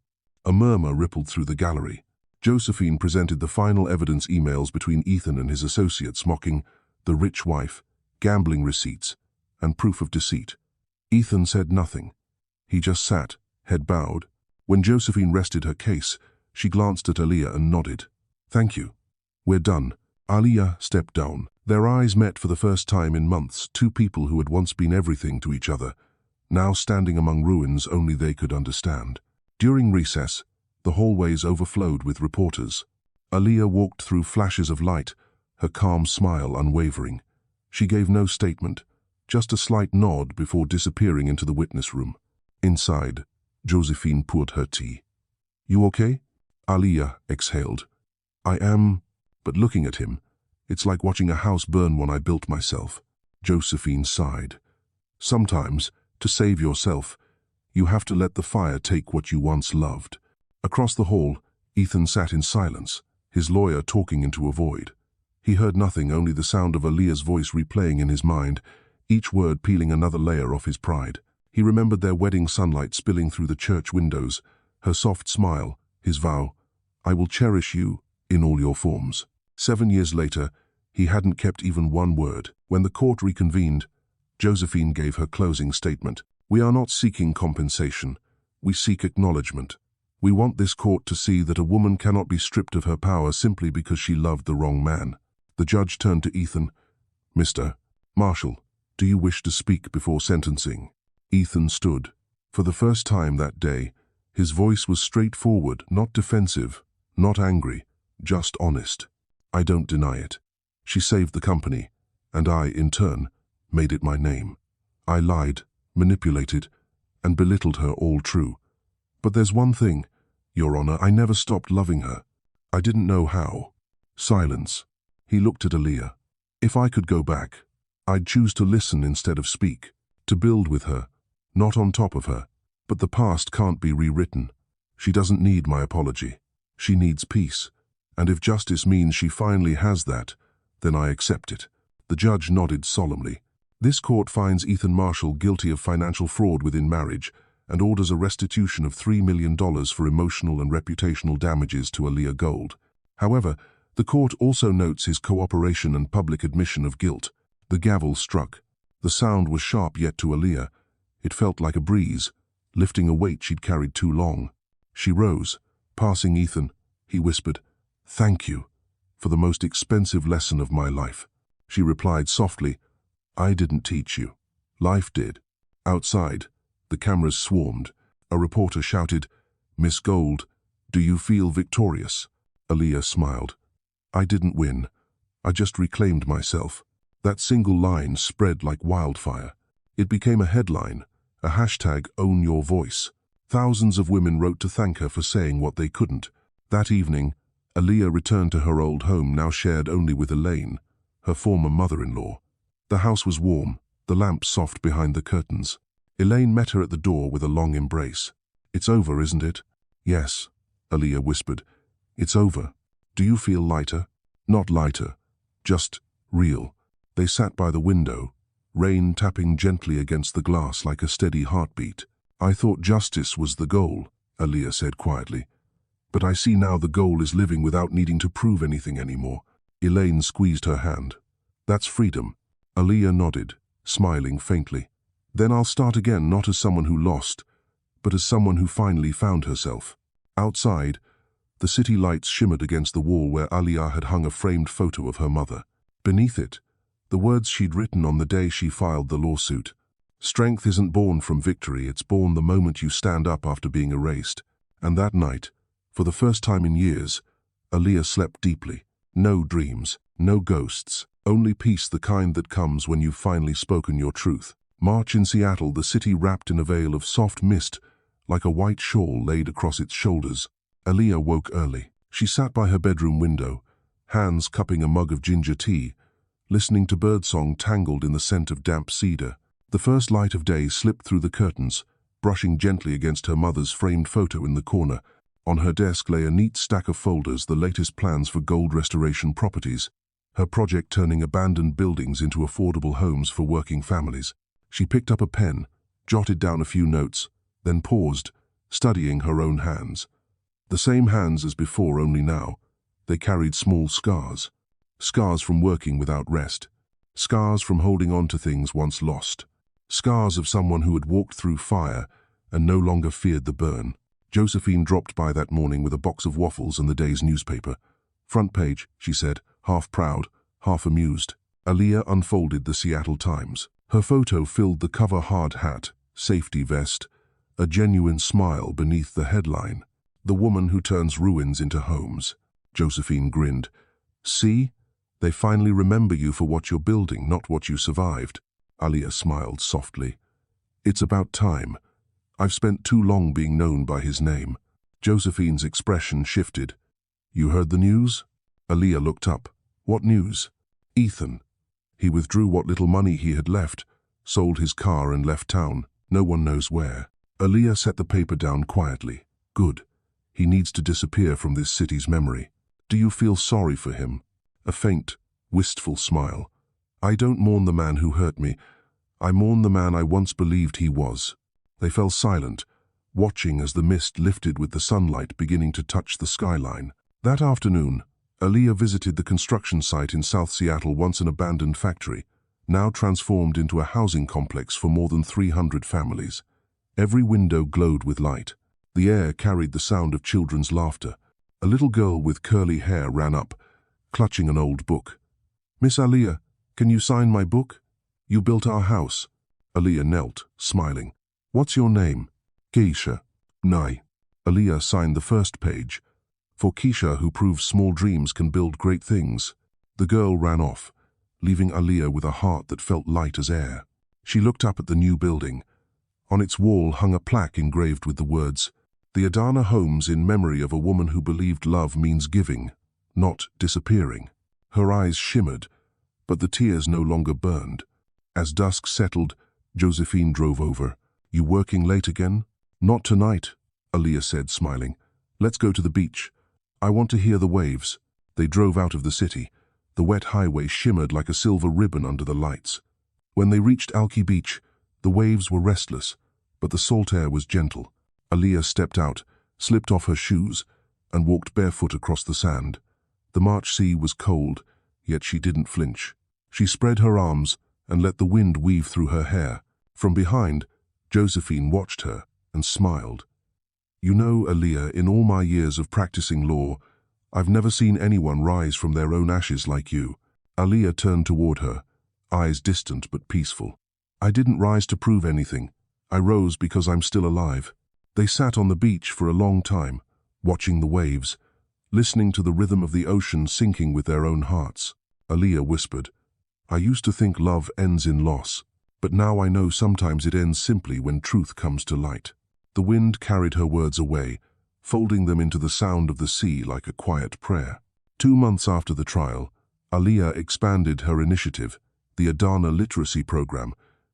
Speaker 1: A murmur rippled through the gallery. Josephine presented the final evidence: emails between Ethan and his associates mocking the rich wife, gambling receipts, and proof of deceit. Ethan said nothing. He just sat, head bowed. When Josephine rested her case, she glanced at Aaliyah and nodded. "Thank you. We're done." Aaliyah stepped down. Their eyes met for the first time in months, two people who had once been everything to each other, now standing among ruins only they could understand. During recess, the hallways overflowed with reporters. Aaliyah walked through flashes of light, her calm smile unwavering. She gave no statement, just a slight nod before disappearing into the witness room. Inside, Josephine poured her tea. "You okay?" Aaliyah exhaled. "I am, but looking at him, it's like watching a house burn one I built myself." Josephine sighed. "Sometimes, to save yourself, you have to let the fire take what you once loved." Across the hall, Ethan sat in silence, his lawyer talking into a void. He heard nothing, only the sound of Aaliyah's voice replaying in his mind, each word peeling another layer off his pride. He remembered their wedding sunlight spilling through the church windows, her soft smile, his vow, "I will cherish you in all your forms." 7 years later, he hadn't kept even one word. When the court reconvened, Josephine gave her closing statement. "We are not seeking compensation. We seek acknowledgement. We want this court to see that a woman cannot be stripped of her power simply because she loved the wrong man." The judge turned to Ethan. "Mr. Marshall, do you wish to speak before sentencing?" Ethan stood. For the first time that day, his voice was straightforward, not defensive, not angry, just honest. "I don't deny it. She saved the company, and I, in turn, made it my name. I lied, manipulated, and belittled her, all true. But there's one thing, Your Honor, I never stopped loving her. I didn't know how." Silence. He looked at Aaliyah. "If I could go back, I'd choose to listen instead of speak, to build with her, not on top of her. But the past can't be rewritten. She doesn't need my apology. She needs peace. And if justice means she finally has that, then I accept it." The judge nodded solemnly. "This court finds Ethan Marshall guilty of financial fraud within marriage and orders a restitution of $3 million for emotional and reputational damages to Aaliyah Gold. However, The court also notes his cooperation and public admission of guilt. The gavel struck. The sound was sharp yet to Aaliyah. It felt like a breeze, lifting a weight she'd carried too long. She rose. Passing Ethan, he whispered, "Thank you for the most expensive lesson of my life." She replied softly, "I didn't teach you. Life did." Outside, the cameras swarmed. A reporter shouted, "Miss Gold, do you feel victorious?" Aaliyah smiled. "I didn't win. I just reclaimed myself." That single line spread like wildfire. It became a headline, a hashtag Own Your Voice. Thousands of women wrote to thank her for saying what they couldn't. That evening, Aaliyah returned to her old home, now shared only with Elaine, her former mother-in-law. The house was warm, the lamp soft behind the curtains. Elaine met her at the door with a long embrace. "It's over, isn't it?" "Yes," Aaliyah whispered. "It's over. Do you feel lighter?" "Not lighter, just real." They sat by the window, rain tapping gently against the glass like a steady heartbeat. "I thought justice was the goal," Aaliyah said quietly. "But I see now the goal is living without needing to prove anything anymore." Elaine squeezed her hand. "That's freedom." Aaliyah nodded, smiling faintly. "Then I'll start again, not as someone who lost, but as someone who finally found herself." Outside, the city lights shimmered against the wall where Aaliyah had hung a framed photo of her mother. Beneath it, the words she'd written on the day she filed the lawsuit. "Strength isn't born from victory, it's born the moment you stand up after being erased." And that night, for the first time in years, Aaliyah slept deeply. No dreams, no ghosts, only peace, the kind that comes when you've finally spoken your truth. March in Seattle, the city wrapped in a veil of soft mist, like a white shawl laid across its shoulders. Aaliyah woke early. She sat by her bedroom window, hands cupping a mug of ginger tea, listening to birdsong tangled in the scent of damp cedar. The first light of day slipped through the curtains, brushing gently against her mother's framed photo in the corner. On her desk lay a neat stack of folders, the latest plans for gold restoration properties, her project turning abandoned buildings into affordable homes for working families. She picked up a pen, jotted down a few notes, then paused, studying her own hands. The same hands as before, only now they carried small scars. Scars from working without rest. Scars from holding on to things once lost. Scars of someone who had walked through fire and no longer feared the burn. Josephine dropped by that morning with a box of waffles and the day's newspaper. "Front page," she said, half proud, half amused. Aaliyah unfolded the Seattle Times. Her photo filled the cover, hard hat, safety vest, a genuine smile beneath the headline, "The woman who turns ruins into homes." Josephine grinned. "See? They finally remember you for what you're building, not what you survived." Aaliyah smiled softly. "It's about time. I've spent too long being known by his name." Josephine's expression shifted. "You heard the news?" Aaliyah looked up. "What news?" "Ethan. He withdrew what little money he had left, sold his car and left town. No one knows where." Aaliyah set the paper down quietly. "Good. He needs to disappear from this city's memory." "Do you feel sorry for him?" A faint, wistful smile. "I don't mourn the man who hurt me. I mourn the man I once believed he was." They fell silent, watching as the mist lifted with the sunlight beginning to touch the skyline. That afternoon, Aaliyah visited the construction site in South Seattle, once an abandoned factory, now transformed into a housing complex for more than 300 families. Every window glowed with light. The air carried the sound of children's laughter. A little girl with curly hair ran up, clutching an old book. "Miss Aaliyah, can you sign my book? You built our house." Aaliyah knelt, smiling. "What's your name?" "Keisha." "Nai." Aaliyah signed the first page. "For Keisha, who proves small dreams can build great things." The girl ran off, leaving Aaliyah with a heart that felt light as air. She looked up at the new building. On its wall hung a plaque engraved with the words, "The Adana Homes, in memory of a woman who believed love means giving, not disappearing." Her eyes shimmered, but the tears no longer burned. As dusk settled, Josephine drove over. "You working late again?" "Not tonight," Aaliyah said, smiling. "Let's go to the beach. I want to hear the waves." They drove out of the city. The wet highway shimmered like a silver ribbon under the lights. When they reached Alki Beach, the waves were restless, but the salt air was gentle. Aaliyah stepped out, slipped off her shoes, and walked barefoot across the sand. The March sea was cold, yet she didn't flinch. She spread her arms and let the wind weave through her hair. From behind, Josephine watched her and smiled. You know, Aaliyah, in all my years of practicing law, I've never seen anyone rise from their own ashes like you. Aaliyah turned toward her, eyes distant but peaceful. I didn't rise to prove anything. I rose because I'm still alive. They sat on the beach for a long time, watching the waves, listening to the rhythm of the ocean sinking with their own hearts. Aaliyah whispered, I used to think love ends in loss, but now I know sometimes it ends simply when truth comes to light. The wind carried her words away, folding them into the sound of the sea like a quiet prayer. 2 months after the trial, Aaliyah expanded her initiative, the Adana Literacy Program,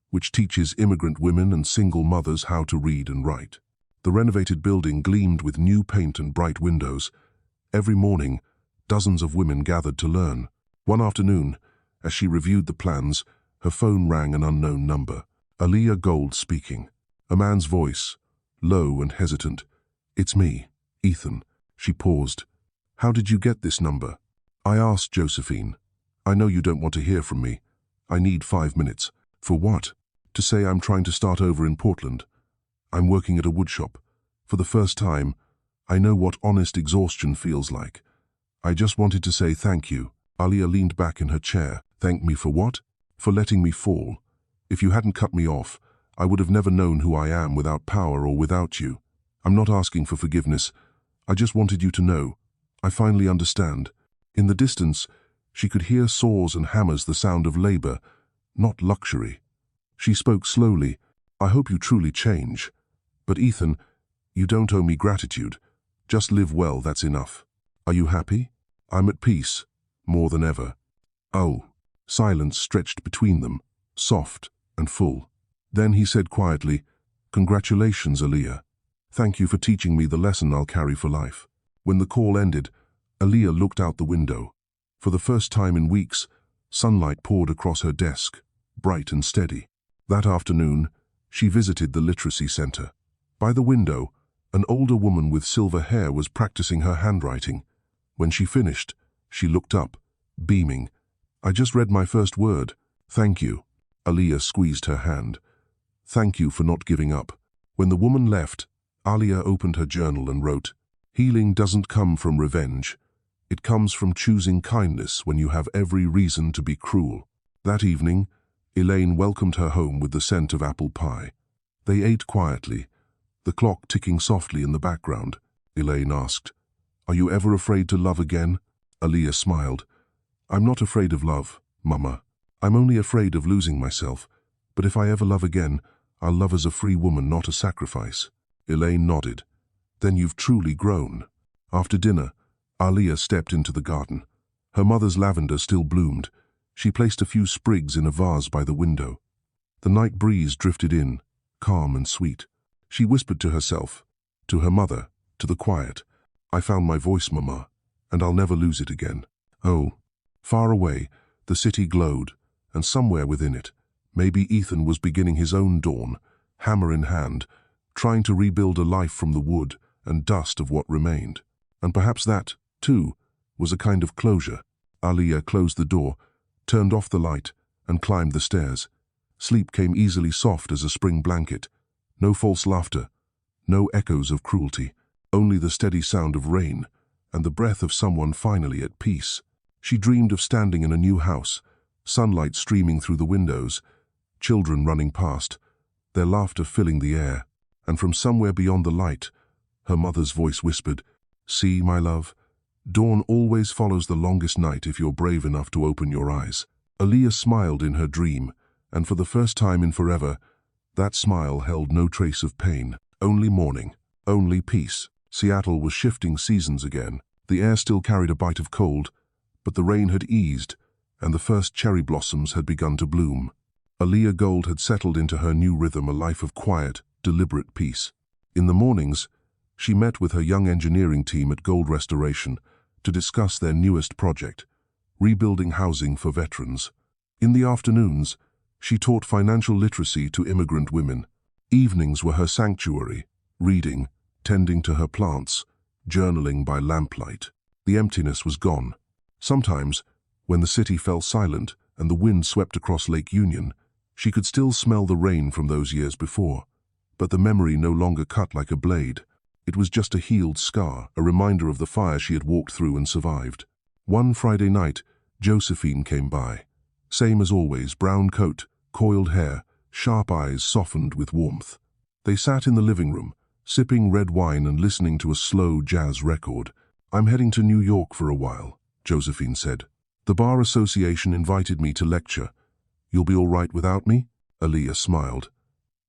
Speaker 1: which teaches immigrant women and single mothers how to read and write. The renovated building gleamed with new paint and bright windows. Every morning, dozens of women gathered to learn. One afternoon, as she reviewed the plans, her phone rang an unknown number. Aaliyah Gold speaking. A man's voice, low and hesitant. It's me, Ethan. She paused. How did you get this number? I asked Josephine. I know you don't want to hear from me. I need 5 minutes. For what? To say I'm trying to start over in Portland. I'm working at a woodshop. For the first time, I know what honest exhaustion feels like. I just wanted to say thank you. Aaliyah leaned back in her chair. Thank me for what? For letting me fall. If you hadn't cut me off, I would have never known who I am without power or without you. I'm not asking for forgiveness. I just wanted you to know. I finally understand. In the distance, she could hear saws and hammers, the sound of labor, not luxury. She spoke slowly. I hope you truly change. But Ethan, you don't owe me gratitude. Just live well, that's enough. Are you happy? I'm at peace, more than ever. Oh. Silence stretched between them, soft and full. Then he said quietly, Congratulations, Aaliyah. Thank you for teaching me the lesson I'll carry for life. When the call ended, Aaliyah looked out the window. For the first time in weeks, sunlight poured across her desk, bright and steady. That afternoon, she visited the literacy center. By the window, an older woman with silver hair was practicing her handwriting. When she finished, she looked up, beaming. I just read my first word. Thank you. Aaliyah squeezed her hand. Thank you for not giving up. When the woman left, Aaliyah opened her journal and wrote, Healing doesn't come from revenge. It comes from choosing kindness when you have every reason to be cruel. That evening, Elaine welcomed her home with the scent of apple pie. They ate quietly, the clock ticking softly in the background. Elaine asked, Are you ever afraid to love again? Aaliyah smiled. I'm not afraid of love, Mama. I'm only afraid of losing myself. But if I ever love again, I'll love as a free woman, not a sacrifice. Elaine nodded. Then you've truly grown. After dinner, Aaliyah stepped into the garden. Her mother's lavender still bloomed. She placed a few sprigs in a vase by the window. The night breeze drifted in, calm and sweet. She whispered to herself, to her mother, to the quiet. I found my voice, Mama, and I'll never lose it again. Oh. Far away, the city glowed, and somewhere within it, maybe Ethan was beginning his own dawn, hammer in hand, trying to rebuild a life from the wood and dust of what remained. And perhaps that, too, was a kind of closure. Aaliyah closed the door, turned off the light, and climbed the stairs. Sleep came easily, soft as a spring blanket. No false laughter, no echoes of cruelty, only the steady sound of rain and the breath of someone finally at peace. She dreamed of standing in a new house, sunlight streaming through the windows, children running past, their laughter filling the air, and from somewhere beyond the light, her mother's voice whispered, See, my love, dawn always follows the longest night if you're brave enough to open your eyes. Aaliyah smiled in her dream, and for the first time in forever, that smile held no trace of pain, only morning, only peace. Seattle was shifting seasons again. The air still carried a bite of cold, but the rain had eased, and the first cherry blossoms had begun to bloom. Aaliyah Gold had settled into her new rhythm, a life of quiet, deliberate peace. In the mornings, she met with her young engineering team at Gold Restoration to discuss their newest project, rebuilding housing for veterans. In the afternoons, she taught financial literacy to immigrant women. Evenings were her sanctuary, reading, tending to her plants, journaling by lamplight. The emptiness was gone. Sometimes, when the city fell silent and the wind swept across Lake Union, she could still smell the rain from those years before. But the memory no longer cut like a blade. It was just a healed scar, a reminder of the fire she had walked through and survived. One Friday night, Josephine came by. Same as always, brown coat, coiled hair, sharp eyes softened with warmth. They sat in the living room, sipping red wine and listening to a slow jazz record. "I'm heading to New York for a while," Josephine said. "The Bar Association invited me to lecture. You'll be all right without me?" Aaliyah smiled.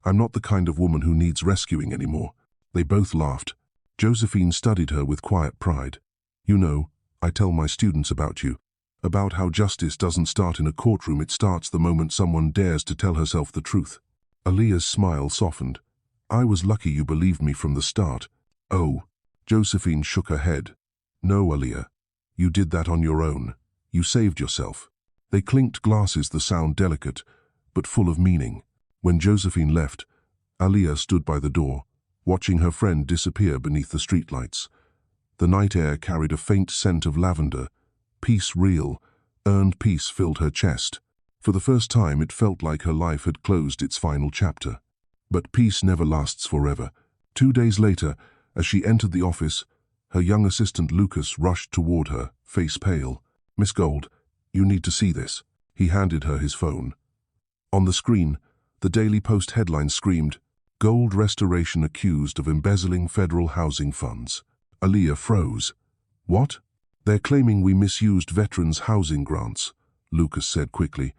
Speaker 1: "I'm not the kind of woman who needs rescuing anymore." They both laughed. Josephine studied her with quiet pride. "You know, I tell my students about you, about how justice doesn't start in a courtroom, it starts the moment someone dares to tell herself the truth." Aaliyah's smile softened. "I was lucky you believed me from the start." "Oh," Josephine shook her head. "No, Aaliyah, you did that on your own. You saved yourself." They clinked glasses, the sound delicate, but full of meaning. When Josephine left, Aaliyah stood by the door, watching her friend disappear beneath the streetlights. The night air carried a faint scent of lavender. Peace real, earned peace filled her chest. For the first time it felt like her life had closed its final chapter. But peace never lasts forever. 2 days later, as she entered the office, her young assistant Lucas rushed toward her, face pale. "Miss Gold, you need to see this." He handed her his phone. On the screen, the Daily Post headline screamed, "Gold Restoration accused of embezzling federal housing funds." Aaliyah froze. "What?" "They're claiming we misused veterans' housing grants," Lucas said quickly.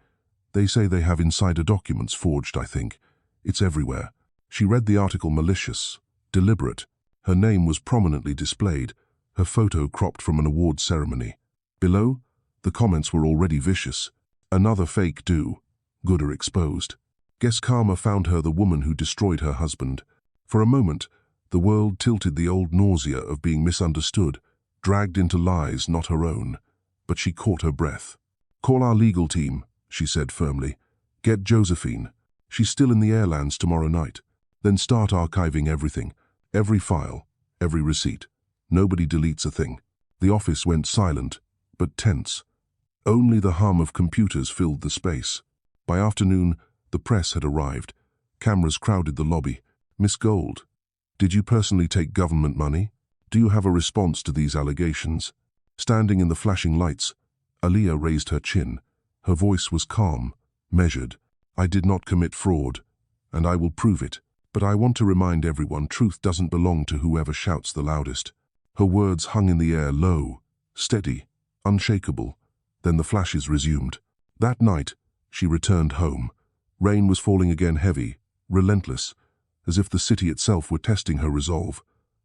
Speaker 1: "They say they have insider documents forged, I think. It's everywhere." She read the article. Malicious, deliberate. Her name was prominently displayed, her photo cropped from an awards ceremony. Below, the comments were already vicious. "Another fake do. Gooder exposed. Guess karma found her, the woman who destroyed her husband." For a moment, the world tilted, the old nausea of being misunderstood, dragged into lies not her own. But she caught her breath. "Call our legal team," she said firmly. "Get Josephine. She's still in the airlands tomorrow night. Then start archiving everything. Every file, every receipt. Nobody deletes a thing." The office went silent, but tense. Only the hum of computers filled the space. By afternoon, the press had arrived. Cameras crowded the lobby. "Miss Gold, did you personally take government money? Do you have a response to these allegations?" Standing in the flashing lights, Aaliyah raised her chin. Her voice was calm, measured. "I did not commit fraud, and I will prove it. But I want to remind everyone, truth doesn't belong to whoever shouts the loudest." Her words hung in the air, low, steady, unshakable. Then the flashes resumed. That night, she returned home. Rain was falling again, heavy, relentless, as if the city itself were testing her resolve.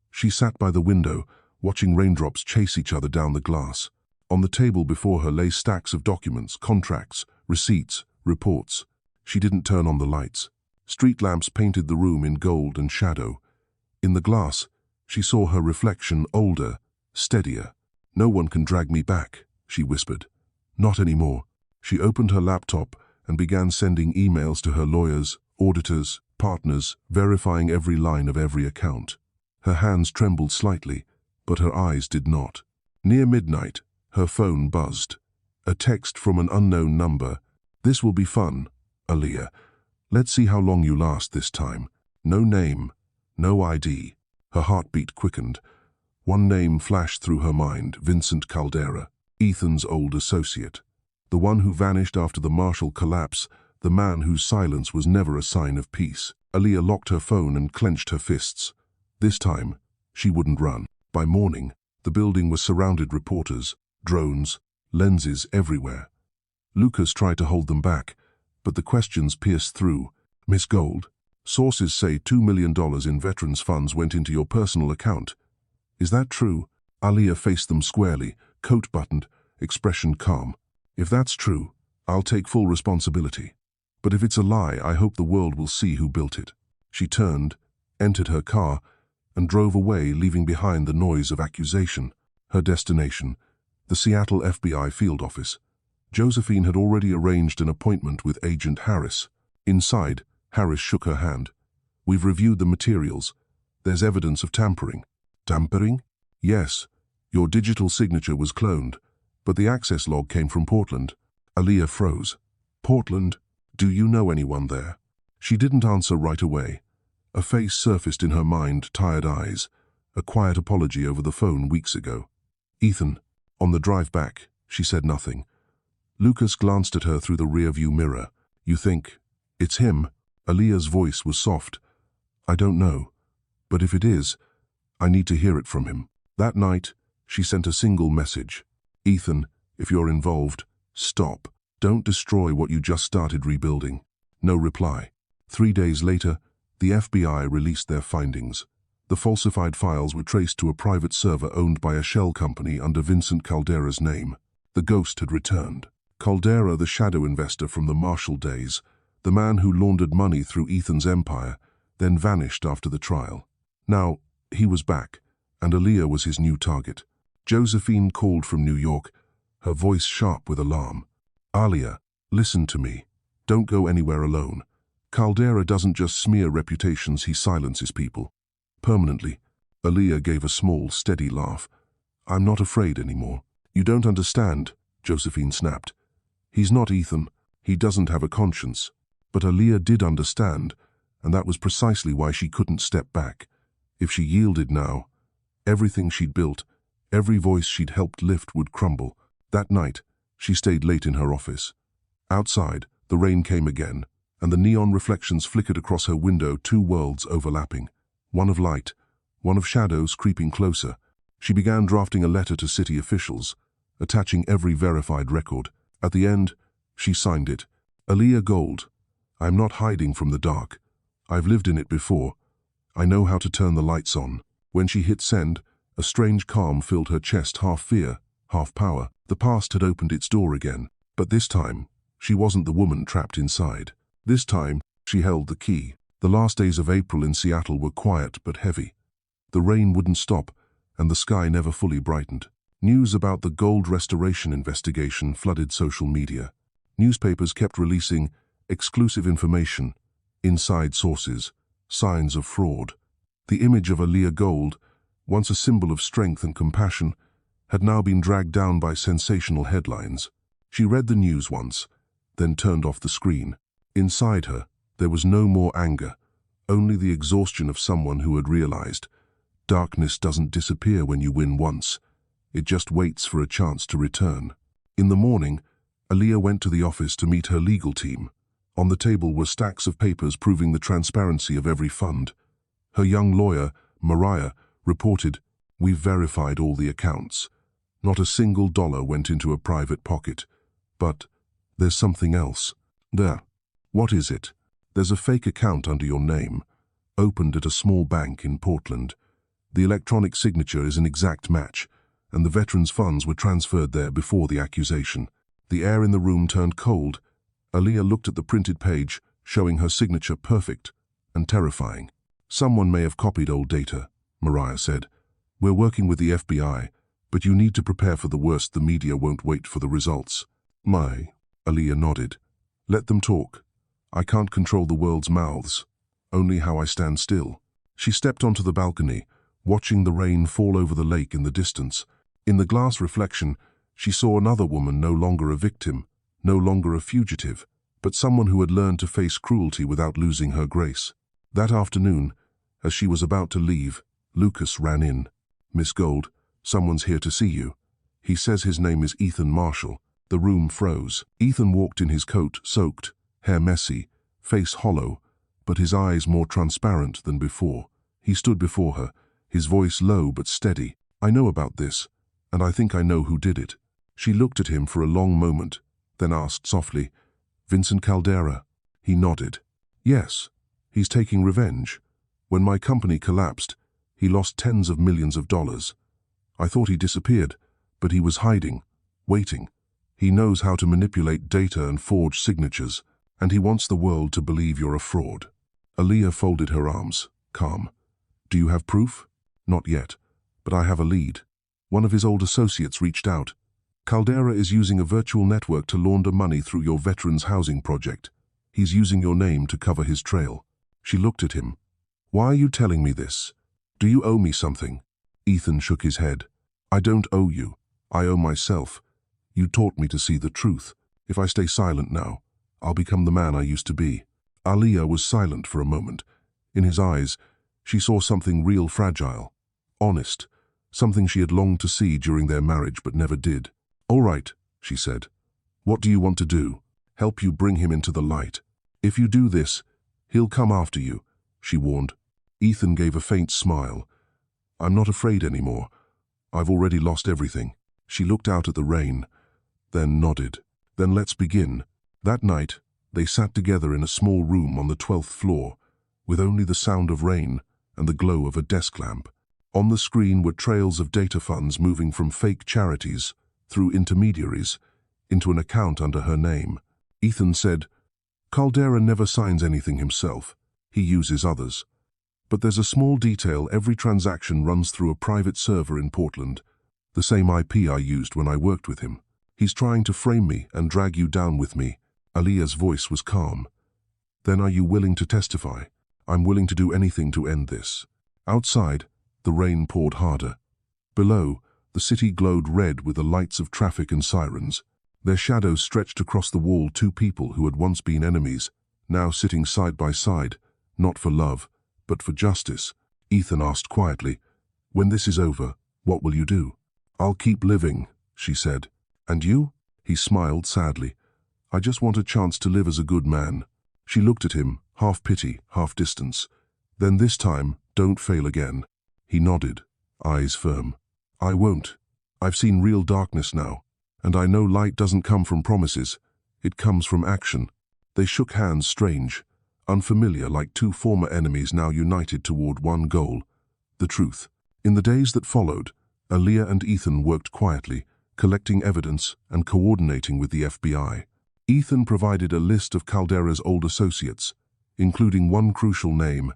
Speaker 1: She sat by the window, watching raindrops chase each other down the glass. On the table before her lay stacks of documents, contracts, receipts, reports. She didn't turn on the lights. Street lamps painted the room in gold and shadow. In the glass, she saw her reflection, older, steadier. "No one can drag me back," she whispered. "Not anymore." She opened her laptop and began sending emails to her lawyers, auditors, partners, verifying every line of every account. Her hands trembled slightly, but her eyes did not. Near midnight, her phone buzzed. A text from an unknown number. "This will be fun, Aaliyah. Let's see how long you last this time." No name, no ID. Her heartbeat quickened. One name flashed through her mind, Vincent Caldera, Ethan's old associate. The one who vanished after the Marshall collapse, the man whose silence was never a sign of peace. Aaliyah locked her phone and clenched her fists. This time, she wouldn't run. By morning, the building was surrounded, reporters, drones, lenses everywhere. Lucas tried to hold them back, but the questions pierced through. "Miss Gold, sources say $2 million in veterans' funds went into your personal account. Is that true?" Aaliyah faced them squarely, coat buttoned, expression calm. "If that's true, I'll take full responsibility. But if it's a lie, I hope the world will see who built it." She turned, entered her car, and drove away, leaving behind the noise of accusation. Her destination, the Seattle FBI field office. Josephine had already arranged an appointment with Agent Harris. Inside, Harris shook her hand. "We've reviewed the materials. There's evidence of tampering." "Tampering?" "Yes. Your digital signature was cloned. but the access log came from Portland. Aaliyah froze. Portland? Do you know anyone there? She didn't answer right away. A face surfaced in her mind, tired eyes, a quiet apology over the phone weeks ago. Ethan. On the drive back, she said nothing. Lucas glanced at her through the rearview mirror. You think it's him? Aaliyah's voice was soft. I don't know, but if it is, I need to hear it from him. That night, she sent a single message. Ethan, if you're involved, stop. Don't destroy what you just started rebuilding. No reply. 3 days later, the FBI released their findings. The falsified files were traced to a private server owned by a shell company under Vincent Caldera's name. The ghost had returned. Caldera, the shadow investor from the Marshall days, the man who laundered money through Ethan's empire, then vanished after the trial. Now, he was back, and Aaliyah was his new target. Josephine called from New York, her voice sharp with alarm. Aaliyah, listen to me. Don't go anywhere alone. Caldera doesn't just smear reputations, he silences people. Permanently. Aaliyah gave a small, steady laugh. I'm not afraid anymore. You don't understand, Josephine snapped. He's not Ethan. He doesn't have a conscience. But Aaliyah did understand, and that was precisely why she couldn't step back. If she yielded now, everything she'd built, every voice she'd helped lift would crumble. That night, she stayed late in her office. Outside, the rain came again, and the neon reflections flickered across her window, two worlds overlapping. One of light, one of shadows creeping closer. She began drafting a letter to city officials, attaching every verified record. At the end, she signed it. Aaliyah Gold. I'm not hiding from the dark. I've lived in it before. I know how to turn the lights on. When she hit send, a strange calm filled her chest, half fear, half power. The past had opened its door again, but this time, she wasn't the woman trapped inside. This time, she held the key. The last days of April in Seattle were quiet but heavy. The rain wouldn't stop, and the sky never fully brightened. News about the gold restoration investigation flooded social media. Newspapers kept releasing exclusive information, inside sources, signs of fraud. The image of Aaliyah Gold, once a symbol of strength and compassion, had now been dragged down by sensational headlines. She read the news once, then turned off the screen. Inside her, there was no more anger, only the exhaustion of someone who had realized darkness doesn't disappear when you win once. It just waits for a chance to return. In the morning, Aaliyah went to the office to meet her legal team. On the table were stacks of papers proving the transparency of every fund. Her young lawyer, Mariah, reported, "We've verified all the accounts. Not a single dollar went into a private pocket. But there's something else." There. What is it? There's a fake account under your name, opened at a small bank in Portland. The electronic signature is an exact match, and the veterans' funds were transferred there before the accusation. The air in the room turned cold. Aaliyah looked at the printed page, showing her signature perfect and terrifying. "Someone may have copied old data," Mariah said. "We're working with the FBI, but you need to prepare for the worst. The media won't wait for the results." Aaliyah nodded. "Let them talk. I can't control the world's mouths, only how I stand still." She stepped onto the balcony, watching the rain fall over the lake in the distance. In the glass reflection, she saw another woman, no longer a victim, no longer a fugitive, but someone who had learned to face cruelty without losing her grace. That afternoon, as she was about to leave, Lucas ran in. "Miss Gold, someone's here to see you. He says his name is Ethan Marshall." The room froze. Ethan walked in his coat, soaked, hair messy, face hollow, but his eyes more transparent than before. He stood before her, his voice low but steady. "I know about this, and I think I know who did it." She looked at him for a long moment, then asked softly, "Vincent Caldera?" He nodded. "Yes, he's taking revenge. When my company collapsed, he lost tens of millions of dollars. I thought he disappeared, but he was hiding, waiting. He knows how to manipulate data and forge signatures, and he wants the world to believe you're a fraud." Aaliyah folded her arms, calm. "Do you have proof?" "Not yet, but I have a lead. One of his old associates reached out. Caldera is using a virtual network to launder money through your veterans' housing project. He's using your name to cover his trail." She looked at him. "Why are you telling me this? Do you owe me something?" Ethan shook his head. "I don't owe you. I owe myself. You taught me to see the truth. If I stay silent now, I'll become the man I used to be." Aaliyah was silent for a moment. In his eyes, she saw something real fragile, honest, something she had longed to see during their marriage but never did. "All right," she said. "What do you want to do?" "Help you bring him into the light. If you do this, he'll come after you," she warned. Ethan gave a faint smile. "I'm not afraid anymore. I've already lost everything." She looked out at the rain, then nodded. "Then let's begin." That night, they sat together in a small room on the 12th floor, with only the sound of rain and the glow of a desk lamp. On the screen were trails of data funds moving from fake charities, through intermediaries, into an account under her name. Ethan said, "Caldera never signs anything himself. He uses others. But there's a small detail: every transaction runs through a private server in Portland, the same IP I used when I worked with him. He's trying to frame me and drag you down with me." Aaliyah's voice was calm. "Then are you willing to testify?" "I'm willing to do anything to end this." Outside, the rain poured harder. Below, the city glowed red with the lights of traffic and sirens. Their shadows stretched across the wall. Two people who had once been enemies, now sitting side by side, not for love, but for justice. Ethan asked quietly, "When this is over, what will you do?" "I'll keep living," she said. "And you?" He smiled sadly. "I just want a chance to live as a good man." She looked at him, half pity, half distance. "Then this time, don't fail again." He nodded, eyes firm. "I won't. I've seen real darkness now, and I know light doesn't come from promises. It comes from action." They shook hands, strange, unfamiliar, like two former enemies now united toward one goal: the truth. In the days that followed, Aaliyah and Ethan worked quietly, collecting evidence and coordinating with the FBI. Ethan provided a list of Caldera's old associates, including one crucial name,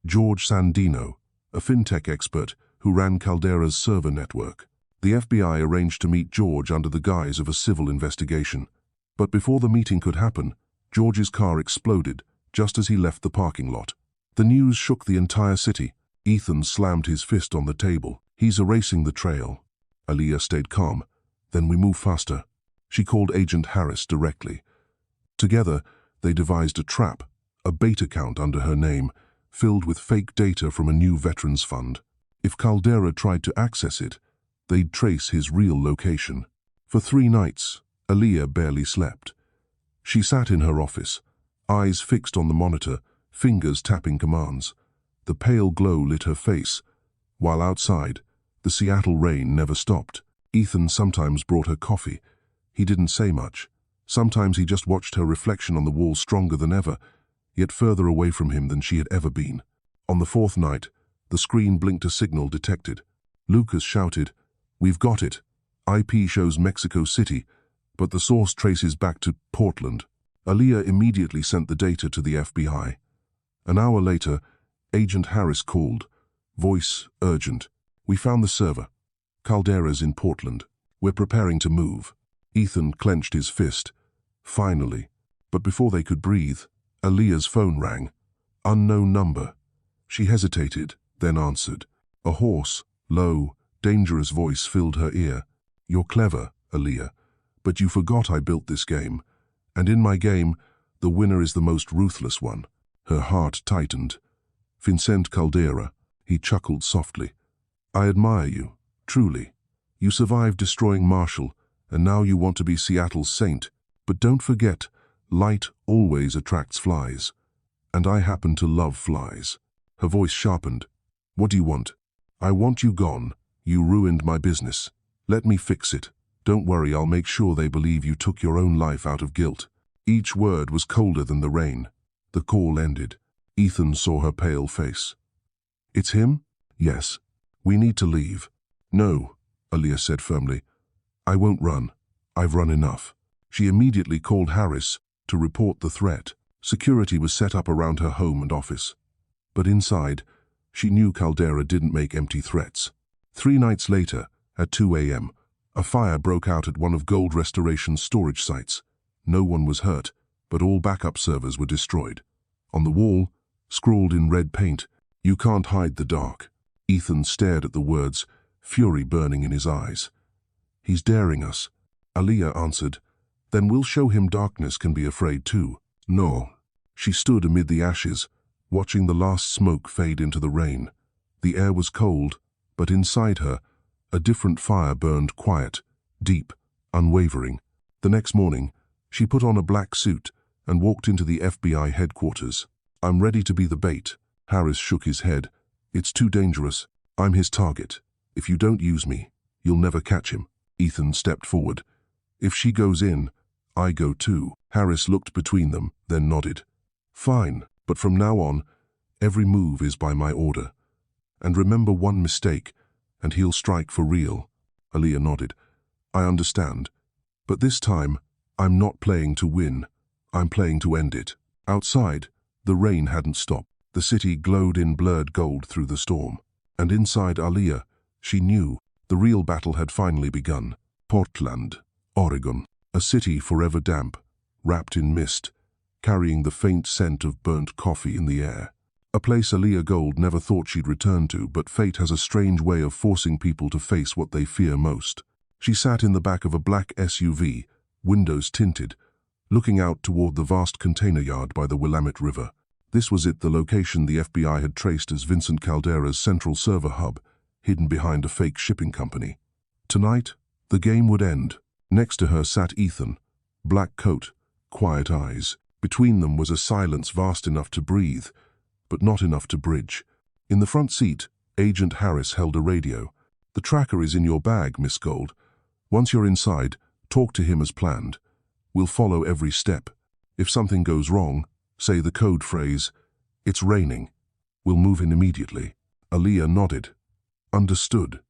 Speaker 1: George Sandino, a fintech expert who ran Caldera's server network. The FBI arranged to meet George under the guise of a civil investigation. But before the meeting could happen, George's car exploded just as he left the parking lot. The news shook the entire city. Ethan slammed his fist on the table. "He's erasing the trail." Aaliyah stayed calm. "Then we move faster." She called Agent Harris directly. Together, they devised a trap, a bait account under her name, filled with fake data from a new veterans fund. If Caldera tried to access it, they'd trace his real location. For 3 nights, Aaliyah barely slept. She sat in her office, eyes fixed on the monitor, fingers tapping commands. The pale glow lit her face, while outside, the Seattle rain never stopped. Ethan sometimes brought her coffee. He didn't say much. Sometimes he just watched her reflection on the wall, stronger than ever, yet further away from him than she had ever been. On the 4th night, the screen blinked a signal detected. Lucas shouted, "We've got it. IP shows Mexico City, but the source traces back to Portland." Aaliyah immediately sent the data to the FBI. An hour later, Agent Harris called, voice urgent. "We found the server. Caldera's in Portland. We're preparing to move." Ethan clenched his fist. Finally. But before they could breathe, Aaliyah's phone rang. Unknown number. She hesitated, then answered. A hoarse, low, dangerous voice filled her ear. "You're clever, Aaliyah, but you forgot I built this game. And in my game, the winner is the most ruthless one." Her heart tightened. "Vincent Caldera," he chuckled softly. "I admire you, truly. You survived destroying Marshall, and now you want to be Seattle's saint. But don't forget, light always attracts flies. And I happen to love flies." Her voice sharpened. "What do you want?" "I want you gone. You ruined my business. Let me fix it. Don't worry, I'll make sure they believe you took your own life out of guilt." Each word was colder than the rain. The call ended. Ethan saw her pale face. "It's him?" "Yes. We need to leave." "No," Aaliyah said firmly. "I won't run. I've run enough." She immediately called Harris to report the threat. Security was set up around her home and office. But inside, she knew Caldera didn't make empty threats. 3 nights later, at 2 a.m., a fire broke out at one of Gold Restoration's storage sites. No one was hurt, but all backup servers were destroyed. On the wall, scrawled in red paint, "You can't hide the dark." Ethan stared at the words, fury burning in his eyes. "He's daring us. Aaliyah answered. Then we'll show him darkness can be afraid too. No. She stood amid the ashes, watching the last smoke fade into the rain. The air was cold, but inside her, a different fire burned quiet, deep, unwavering. The next morning, she put on a black suit and walked into the FBI headquarters. I'm ready to be the bait. Harris shook his head. It's too dangerous. I'm his target. If you don't use me, you'll never catch him. Ethan stepped forward. If she goes in, I go too. Harris looked between them, then nodded. Fine, but from now on, every move is by my order. And remember one mistake, and he'll strike for real. Aaliyah nodded. I understand. But this time, I'm not playing to win. I'm playing to end it. Outside, the rain hadn't stopped. The city glowed in blurred gold through the storm. And inside Aaliyah, she knew the real battle had finally begun. Portland, Oregon, a city forever damp, wrapped in mist, carrying the faint scent of burnt coffee in the air. A place Aaliyah Gold never thought she'd return to, but fate has a strange way of forcing people to face what they fear most. She sat in the back of a black SUV, windows tinted, looking out toward the vast container yard by the Willamette River. This was the location the FBI had traced as Vincent Caldera's central server hub, hidden behind a fake shipping company. Tonight, the game would end. Next to her sat Ethan, black coat, quiet eyes. Between them was a silence vast enough to breathe, but not enough to bridge. In the front seat, Agent Harris held a radio. The tracker is in your bag, Miss Gold. Once you're inside, talk to him as planned. We'll follow every step. If something goes wrong, say the code phrase, "It's raining." We'll move in immediately. Aaliyah nodded. Understood.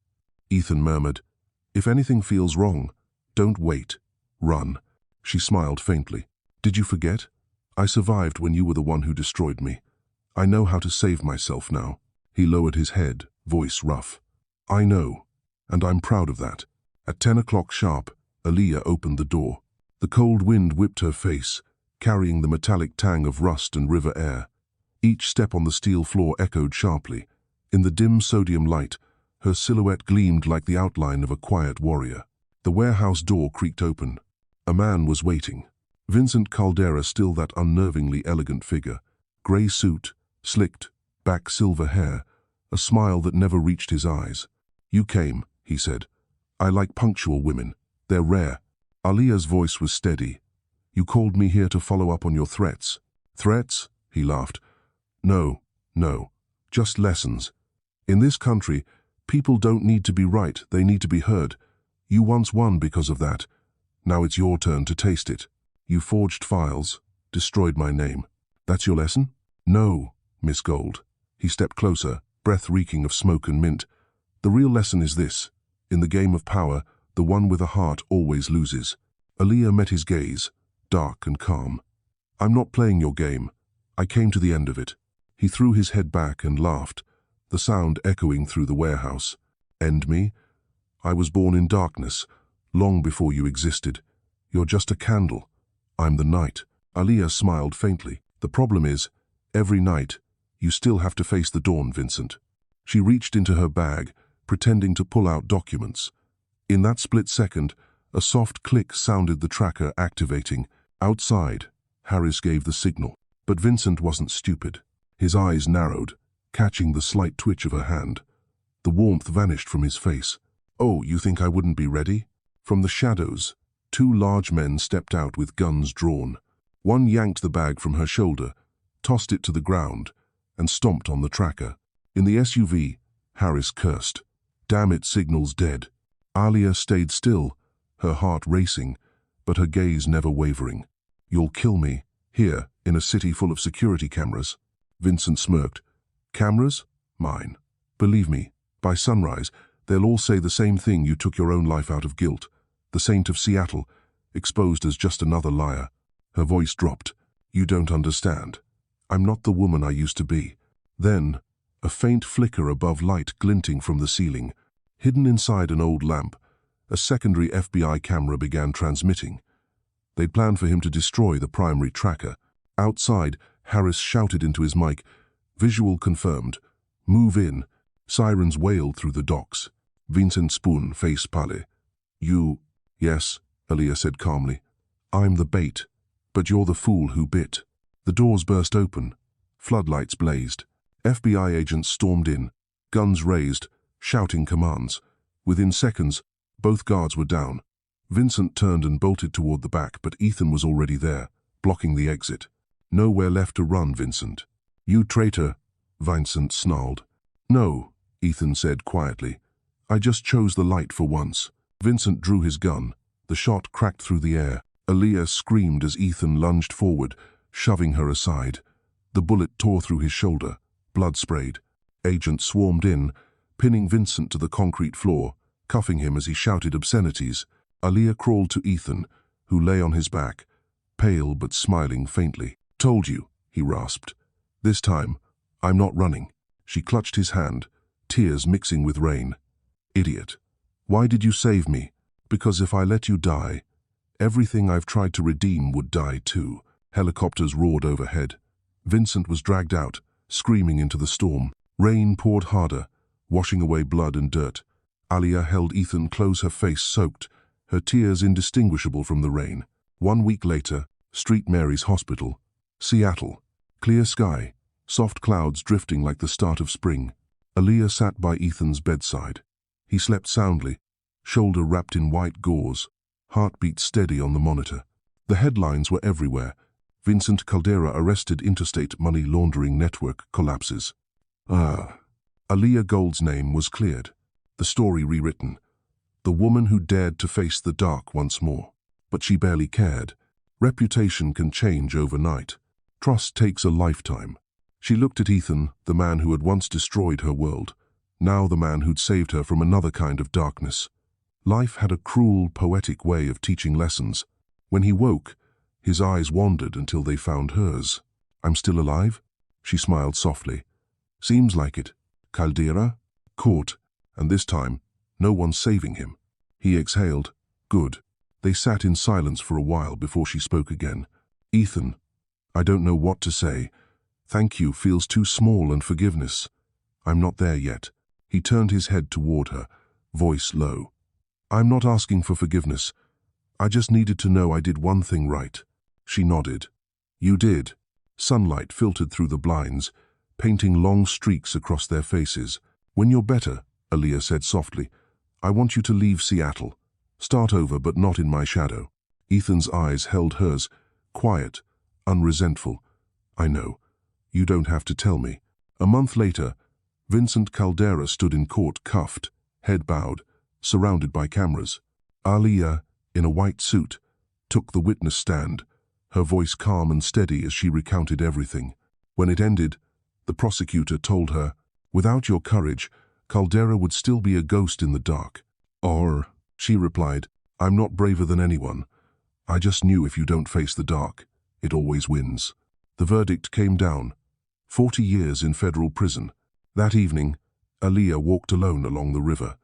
Speaker 1: Ethan murmured, "If anything feels wrong, don't wait. Run." She smiled faintly. "Did you forget? I survived when you were the one who destroyed me. I know how to save myself now." He lowered his head, voice rough. "I know, and I'm proud of that." At 10 o'clock sharp, Aaliyah opened the door. The cold wind whipped her face, carrying the metallic tang of rust and river air. Each step on the steel floor echoed sharply. In the dim sodium light, her silhouette gleamed like the outline of a quiet warrior. The warehouse door creaked open. A man was waiting. Vincent Caldera, still that unnervingly elegant figure. Grey suit, slicked, back silver hair, a smile that never reached his eyes. "You came," he said. "I like punctual women. They're rare." Aaliyah's voice was steady. "You called me here to follow up on your threats." "Threats?" he laughed. No, just lessons. In this country, people don't need to be right, they need to be heard. You once won because of that. Now it's your turn to taste it. You forged files, destroyed my name. That's your lesson? No, Miss Gold. He stepped closer, breath reeking of smoke and mint. The real lesson is this. In the game of power, the one with a heart always loses. Aaliyah met his gaze, dark and calm. "I'm not playing your game. I came to the end of it." He threw his head back and laughed, the sound echoing through the warehouse. "End me? I was born in darkness, long before you existed. You're just a candle. I'm the night." Aaliyah smiled faintly. "The problem is, every night, you still have to face the dawn, Vincent." She reached into her bag, pretending to pull out documents. In that split second, a soft click sounded the tracker activating. Outside, Harris gave the signal. But Vincent wasn't stupid. His eyes narrowed, catching the slight twitch of her hand. The warmth vanished from his face. "Oh, you think I wouldn't be ready?" From the shadows, two large men stepped out with guns drawn. One yanked the bag from her shoulder, tossed it to the ground, and stomped on the tracker. In the SUV, Harris cursed. "Damn it, signal's dead." Aaliyah stayed still, her heart racing, but her gaze never wavering. "You'll kill me, here, in a city full of security cameras." Vincent smirked. "Cameras? Mine. Believe me, by sunrise, they'll all say the same thing: you took your own life out of guilt. The saint of Seattle, exposed as just another liar." Her voice dropped. "You don't understand. I'm not the woman I used to be." Then, a faint flicker above light glinting from the ceiling. Hidden inside an old lamp, a secondary FBI camera began transmitting. They'd planned for him to destroy the primary tracker. Outside, Harris shouted into his mic, "Visual confirmed. Move in." Sirens wailed through the docks. Vincent Spoon, face pale. "You..." "Yes." Aaliyah said calmly. I'm the bait, but you're the fool who bit. The doors burst open. Floodlights blazed. FBI agents stormed in, guns raised, shouting commands. Within seconds, both guards were down. Vincent turned and bolted toward the back, but Ethan was already there, blocking the exit. Nowhere left to run, Vincent. You traitor, Vincent snarled. No, Ethan said quietly. I just chose the light for once. Vincent drew his gun. The shot cracked through the air. Aaliyah screamed as Ethan lunged forward, shoving her aside. The bullet tore through his shoulder. Blood sprayed. Agents swarmed in, pinning Vincent to the concrete floor, cuffing him as he shouted obscenities. Aaliyah crawled to Ethan, who lay on his back, pale but smiling faintly. Told you, he rasped. This time, I'm not running. She clutched his hand, tears mixing with rain. Idiot. Why did you save me? Because if I let you die, everything I've tried to redeem would die too. Helicopters roared overhead. Vincent was dragged out, screaming into the storm. Rain poured harder, washing away blood and dirt. Aaliyah held Ethan close, her face soaked, her tears indistinguishable from the rain. 1 week later, St. Mary's Hospital, Seattle. Clear sky, soft clouds drifting like the start of spring. Aaliyah sat by Ethan's bedside. He slept soundly, shoulder wrapped in white gauze, heartbeat steady on the monitor. The headlines were everywhere. Vincent Caldera arrested, interstate money laundering network collapses. Aaliyah Gold's name was cleared. The story rewritten. The woman who dared to face the dark once more. But she barely cared. Reputation can change overnight. Trust takes a lifetime. She looked at Ethan, the man who had once destroyed her world, now the man who'd saved her from another kind of darkness. Life had a cruel, poetic way of teaching lessons. When he woke, his eyes wandered until they found hers. I'm still alive? She smiled softly. Seems like it. Caldera? Caught. And this time, no one's saving him. He exhaled. Good. They sat in silence for a while before she spoke again. Ethan, I don't know what to say. Thank you feels too small, and forgiveness. I'm not there yet. He turned his head toward her, voice low. I'm not asking for forgiveness. I just needed to know I did one thing right. She nodded. You did. Sunlight filtered through the blinds, painting long streaks across their faces. When you're better, Aaliyah said softly, I want you to leave Seattle. Start over, but not in my shadow. Ethan's eyes held hers, quiet, unresentful. I know. You don't have to tell me. A month later, Vincent Caldera stood in court, cuffed, head bowed, surrounded by cameras. Aaliyah, in a white suit, took the witness stand, her voice calm and steady as she recounted everything. When it ended, the prosecutor told her, without your courage, Caldera would still be a ghost in the dark. Or, she replied, I'm not braver than anyone. I just knew if you don't face the dark, it always wins. The verdict came down. 40 years in federal prison. That evening, Aaliyah walked alone along the river.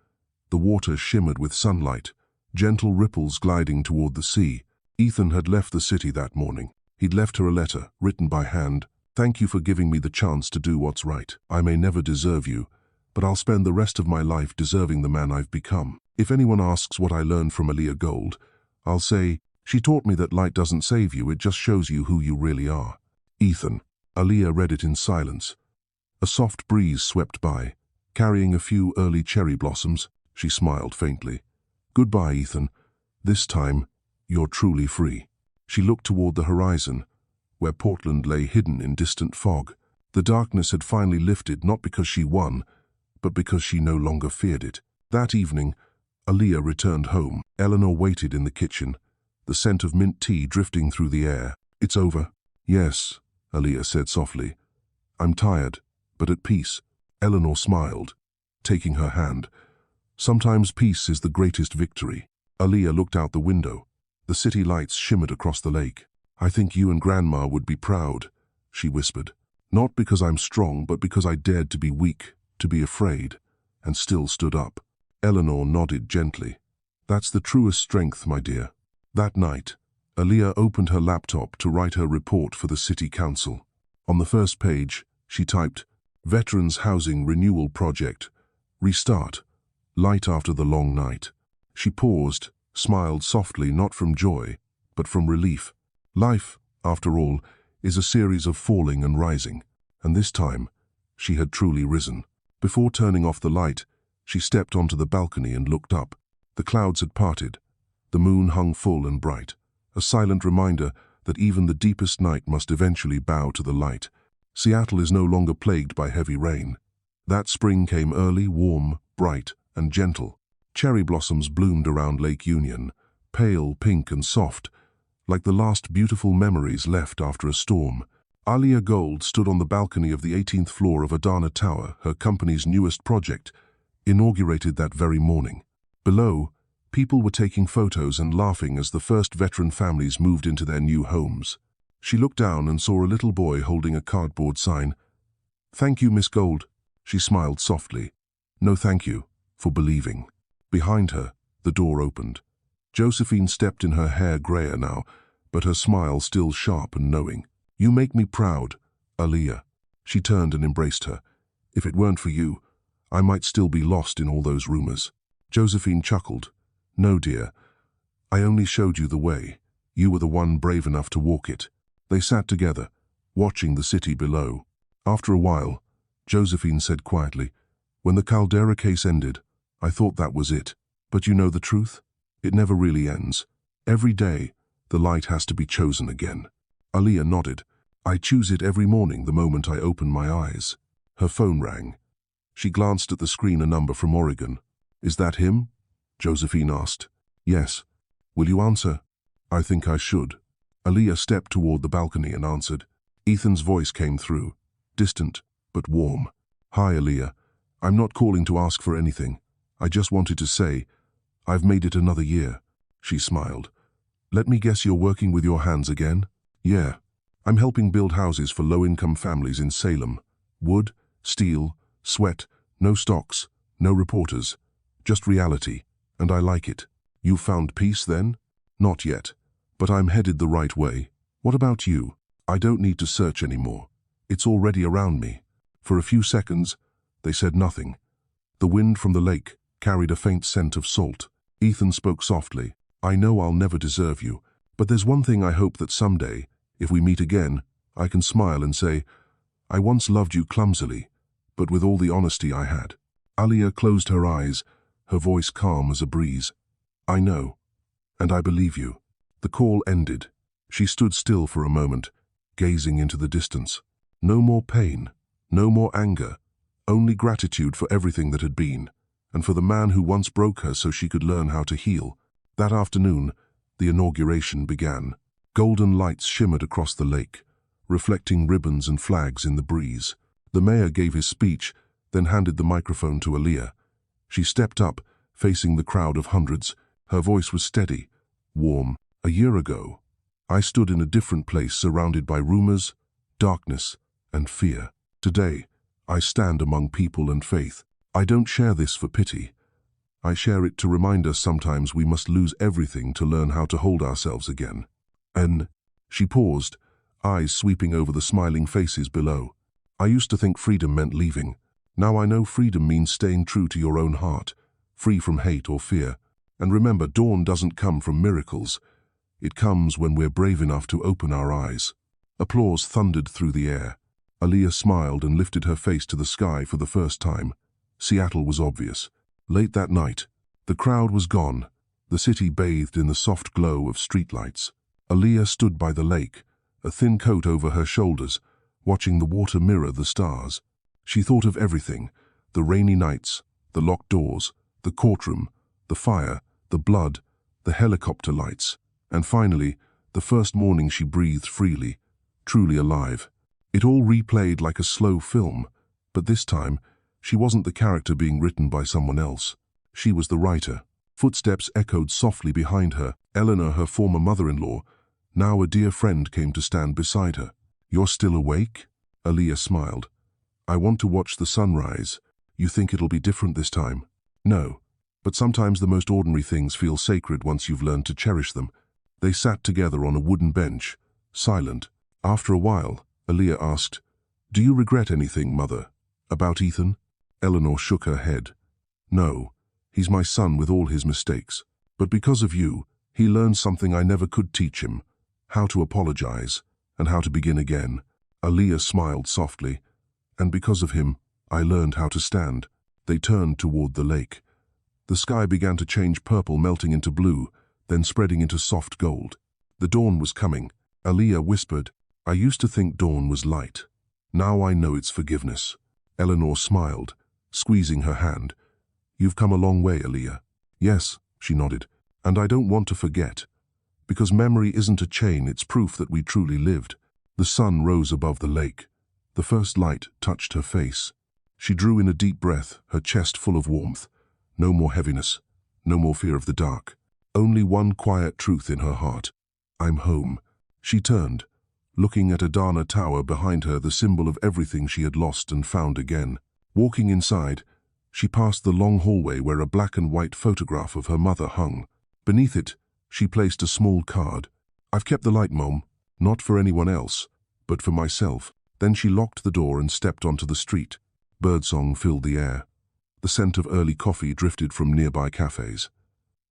Speaker 1: The water shimmered with sunlight, gentle ripples gliding toward the sea. Ethan had left the city that morning. He'd left her a letter, written by hand. Thank you for giving me the chance to do what's right. I may never deserve you, but I'll spend the rest of my life deserving the man I've become. If anyone asks what I learned from Aaliyah Gold, I'll say, she taught me that light doesn't save you, it just shows you who you really are. Ethan. Aaliyah read it in silence. A soft breeze swept by, carrying a few early cherry blossoms. She smiled faintly. Goodbye, Ethan. This time, you're truly free. She looked toward the horizon, where Portland lay hidden in distant fog. The darkness had finally lifted, not because she won, but because she no longer feared it. That evening, Aaliyah returned home. Eleanor waited in the kitchen, the scent of mint tea drifting through the air. It's over. Yes, Aaliyah said softly. I'm tired, but at peace. Eleanor smiled, taking her hand. Sometimes peace is the greatest victory. Aaliyah looked out the window. The city lights shimmered across the lake. I think you and Grandma would be proud, she whispered. Not because I'm strong, but because I dared to be weak, to be afraid, and still stood up. Eleanor nodded gently. That's the truest strength, my dear. That night, Aaliyah opened her laptop to write her report for the city council. On the first page, she typed, Veterans Housing Renewal Project. Restart. Light after the long night. She paused, smiled softly, not from joy, but from relief. Life, after all, is a series of falling and rising, and this time, she had truly risen. Before turning off the light, she stepped onto the balcony and looked up. The clouds had parted. The moon hung full and bright, a silent reminder that even the deepest night must eventually bow to the light. Seattle is no longer plagued by heavy rain. That spring came early, warm, bright, and gentle. Cherry blossoms bloomed around Lake Union, pale, pink, and soft, like the last beautiful memories left after a storm. Aaliyah Gold stood on the balcony of the 18th floor of Adana Tower, her company's newest project, inaugurated that very morning. Below, people were taking photos and laughing as the first veteran families moved into their new homes. She looked down and saw a little boy holding a cardboard sign. "Thank you, Miss Gold." She smiled softly. "No, thank you, for believing." Behind her, the door opened. Josephine stepped in, her hair grayer now, but her smile still sharp and knowing. "You make me proud, Aaliyah." She turned and embraced her. "If it weren't for you, I might still be lost in all those rumors." Josephine chuckled. "No, dear. I only showed you the way. You were the one brave enough to walk it." They sat together, watching the city below. After a while, Josephine said quietly, "When the Caldera case ended, I thought that was it. But you know the truth? It never really ends. Every day, the light has to be chosen again." Aaliyah nodded. "I choose it every morning the moment I open my eyes." Her phone rang. She glanced at the screen, a number from Oregon. "Is that him?" Josephine asked. "Yes. Will you answer?" "I think I should." Aaliyah stepped toward the balcony and answered. Ethan's voice came through, distant but warm. "Hi, Aaliyah. I'm not calling to ask for anything. I just wanted to say, I've made it another year." She smiled. "Let me guess, you're working with your hands again?" "Yeah. I'm helping build houses for low-income families in Salem. Wood, steel, sweat, no stocks, no reporters. Just reality, and I like it." "You've found peace, then?" "Not yet, but I'm headed the right way. What about you?" "I don't need to search anymore. It's already around me." For a few seconds, they said nothing. The wind from the lake carried a faint scent of salt. Ethan spoke softly. "I know I'll never deserve you, but there's one thing I hope that someday, if we meet again, I can smile and say, I once loved you clumsily, but with all the honesty I had." Aaliyah closed her eyes, her voice calm as a breeze. "I know, and I believe you." The call ended. She stood still for a moment, gazing into the distance. No more pain, no more anger, only gratitude for everything that had been, and for the man who once broke her so she could learn how to heal. That afternoon, the inauguration began. Golden lights shimmered across the lake, reflecting ribbons and flags in the breeze. The mayor gave his speech, then handed the microphone to Aaliyah. She stepped up, facing the crowd of hundreds. Her voice was steady, warm. "A year ago, I stood in a different place, surrounded by rumors, darkness, and fear. Today, I stand among people and faith. I don't share this for pity. I share it to remind us sometimes we must lose everything to learn how to hold ourselves again." And she paused, eyes sweeping over the smiling faces below. "I used to think freedom meant leaving. Now I know freedom means staying true to your own heart, free from hate or fear. And remember, dawn doesn't come from miracles. It comes when we're brave enough to open our eyes." Applause thundered through the air. Aaliyah smiled and lifted her face to the sky for the first time. Seattle was obvious. Late that night, the crowd was gone, the city bathed in the soft glow of streetlights. Aaliyah stood by the lake, a thin coat over her shoulders, watching the water mirror the stars. She thought of everything: the rainy nights, the locked doors, the courtroom, the fire, the blood, the helicopter lights, and finally, the first morning she breathed freely, truly alive. It all replayed like a slow film, but this time, she wasn't the character being written by someone else. She was the writer. Footsteps echoed softly behind her. Eleanor, her former mother-in-law, now a dear friend, came to stand beside her. "You're still awake?" Aaliyah smiled. "I want to watch the sunrise. You think it'll be different this time?" "No, but sometimes the most ordinary things feel sacred once you've learned to cherish them." They sat together on a wooden bench, silent. After a while, Aaliyah asked, "Do you regret anything, Mother, about Ethan?" Eleanor shook her head. "No, he's my son with all his mistakes. But because of you, he learned something I never could teach him: how to apologize and how to begin again." Aaliyah smiled softly. "And because of him, I learned how to stand." They turned toward the lake. The sky began to change purple, melting into blue, then spreading into soft gold. The dawn was coming. Aaliyah whispered, "I used to think dawn was light. Now I know it's forgiveness." Eleanor smiled, squeezing her hand. "You've come a long way, Aaliyah." "Yes," she nodded, "and I don't want to forget. Because memory isn't a chain, it's proof that we truly lived." The sun rose above the lake. The first light touched her face. She drew in a deep breath, her chest full of warmth. No more heaviness, no more fear of the dark. Only one quiet truth in her heart: "I'm home." She turned, looking at Adana Tower behind her, the symbol of everything she had lost and found again. Walking inside, she passed the long hallway where a black and white photograph of her mother hung. Beneath it, she placed a small card. "I've kept the light, Mom, not for anyone else, but for myself." Then she locked the door and stepped onto the street. Birdsong filled the air. The scent of early coffee drifted from nearby cafes.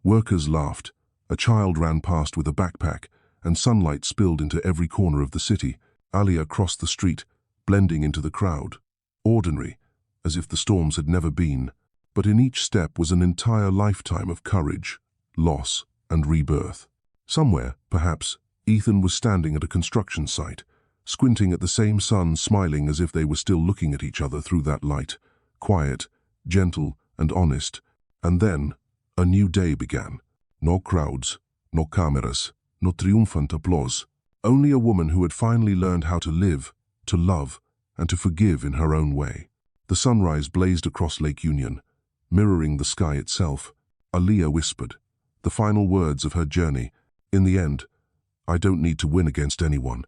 Speaker 1: Workers laughed. A child ran past with a backpack, and sunlight spilled into every corner of the city. Aaliyah crossed the street, blending into the crowd. Ordinary, as if the storms had never been. But in each step was an entire lifetime of courage, loss, and rebirth. Somewhere, perhaps, Ethan was standing at a construction site, squinting at the same sun, smiling as if they were still looking at each other through that light, quiet, gentle, and honest. And then, a new day began. No crowds, no cameras, no triumphant applause. Only a woman who had finally learned how to live, to love, and to forgive in her own way. The sunrise blazed across Lake Union, mirroring the sky itself. Aaliyah whispered, the final words of her journey: "In the end, I don't need to win against anyone.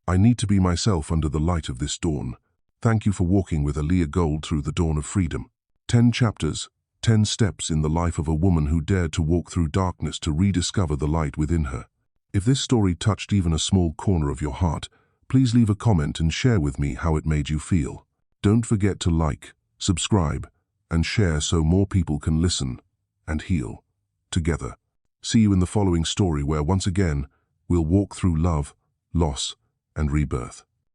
Speaker 1: I need to be myself under the light of this dawn." Thank you for walking with Aaliyah Gold through the dawn of freedom. 10 chapters, 10 steps in the life of a woman who dared to walk through darkness to rediscover the light within her. If this story touched even a small corner of your heart, please leave a comment and share with me how it made you feel. Don't forget to like, subscribe, and share so more people can listen and heal together. See you in the following story, where once again, we'll walk through love, loss, and rebirth.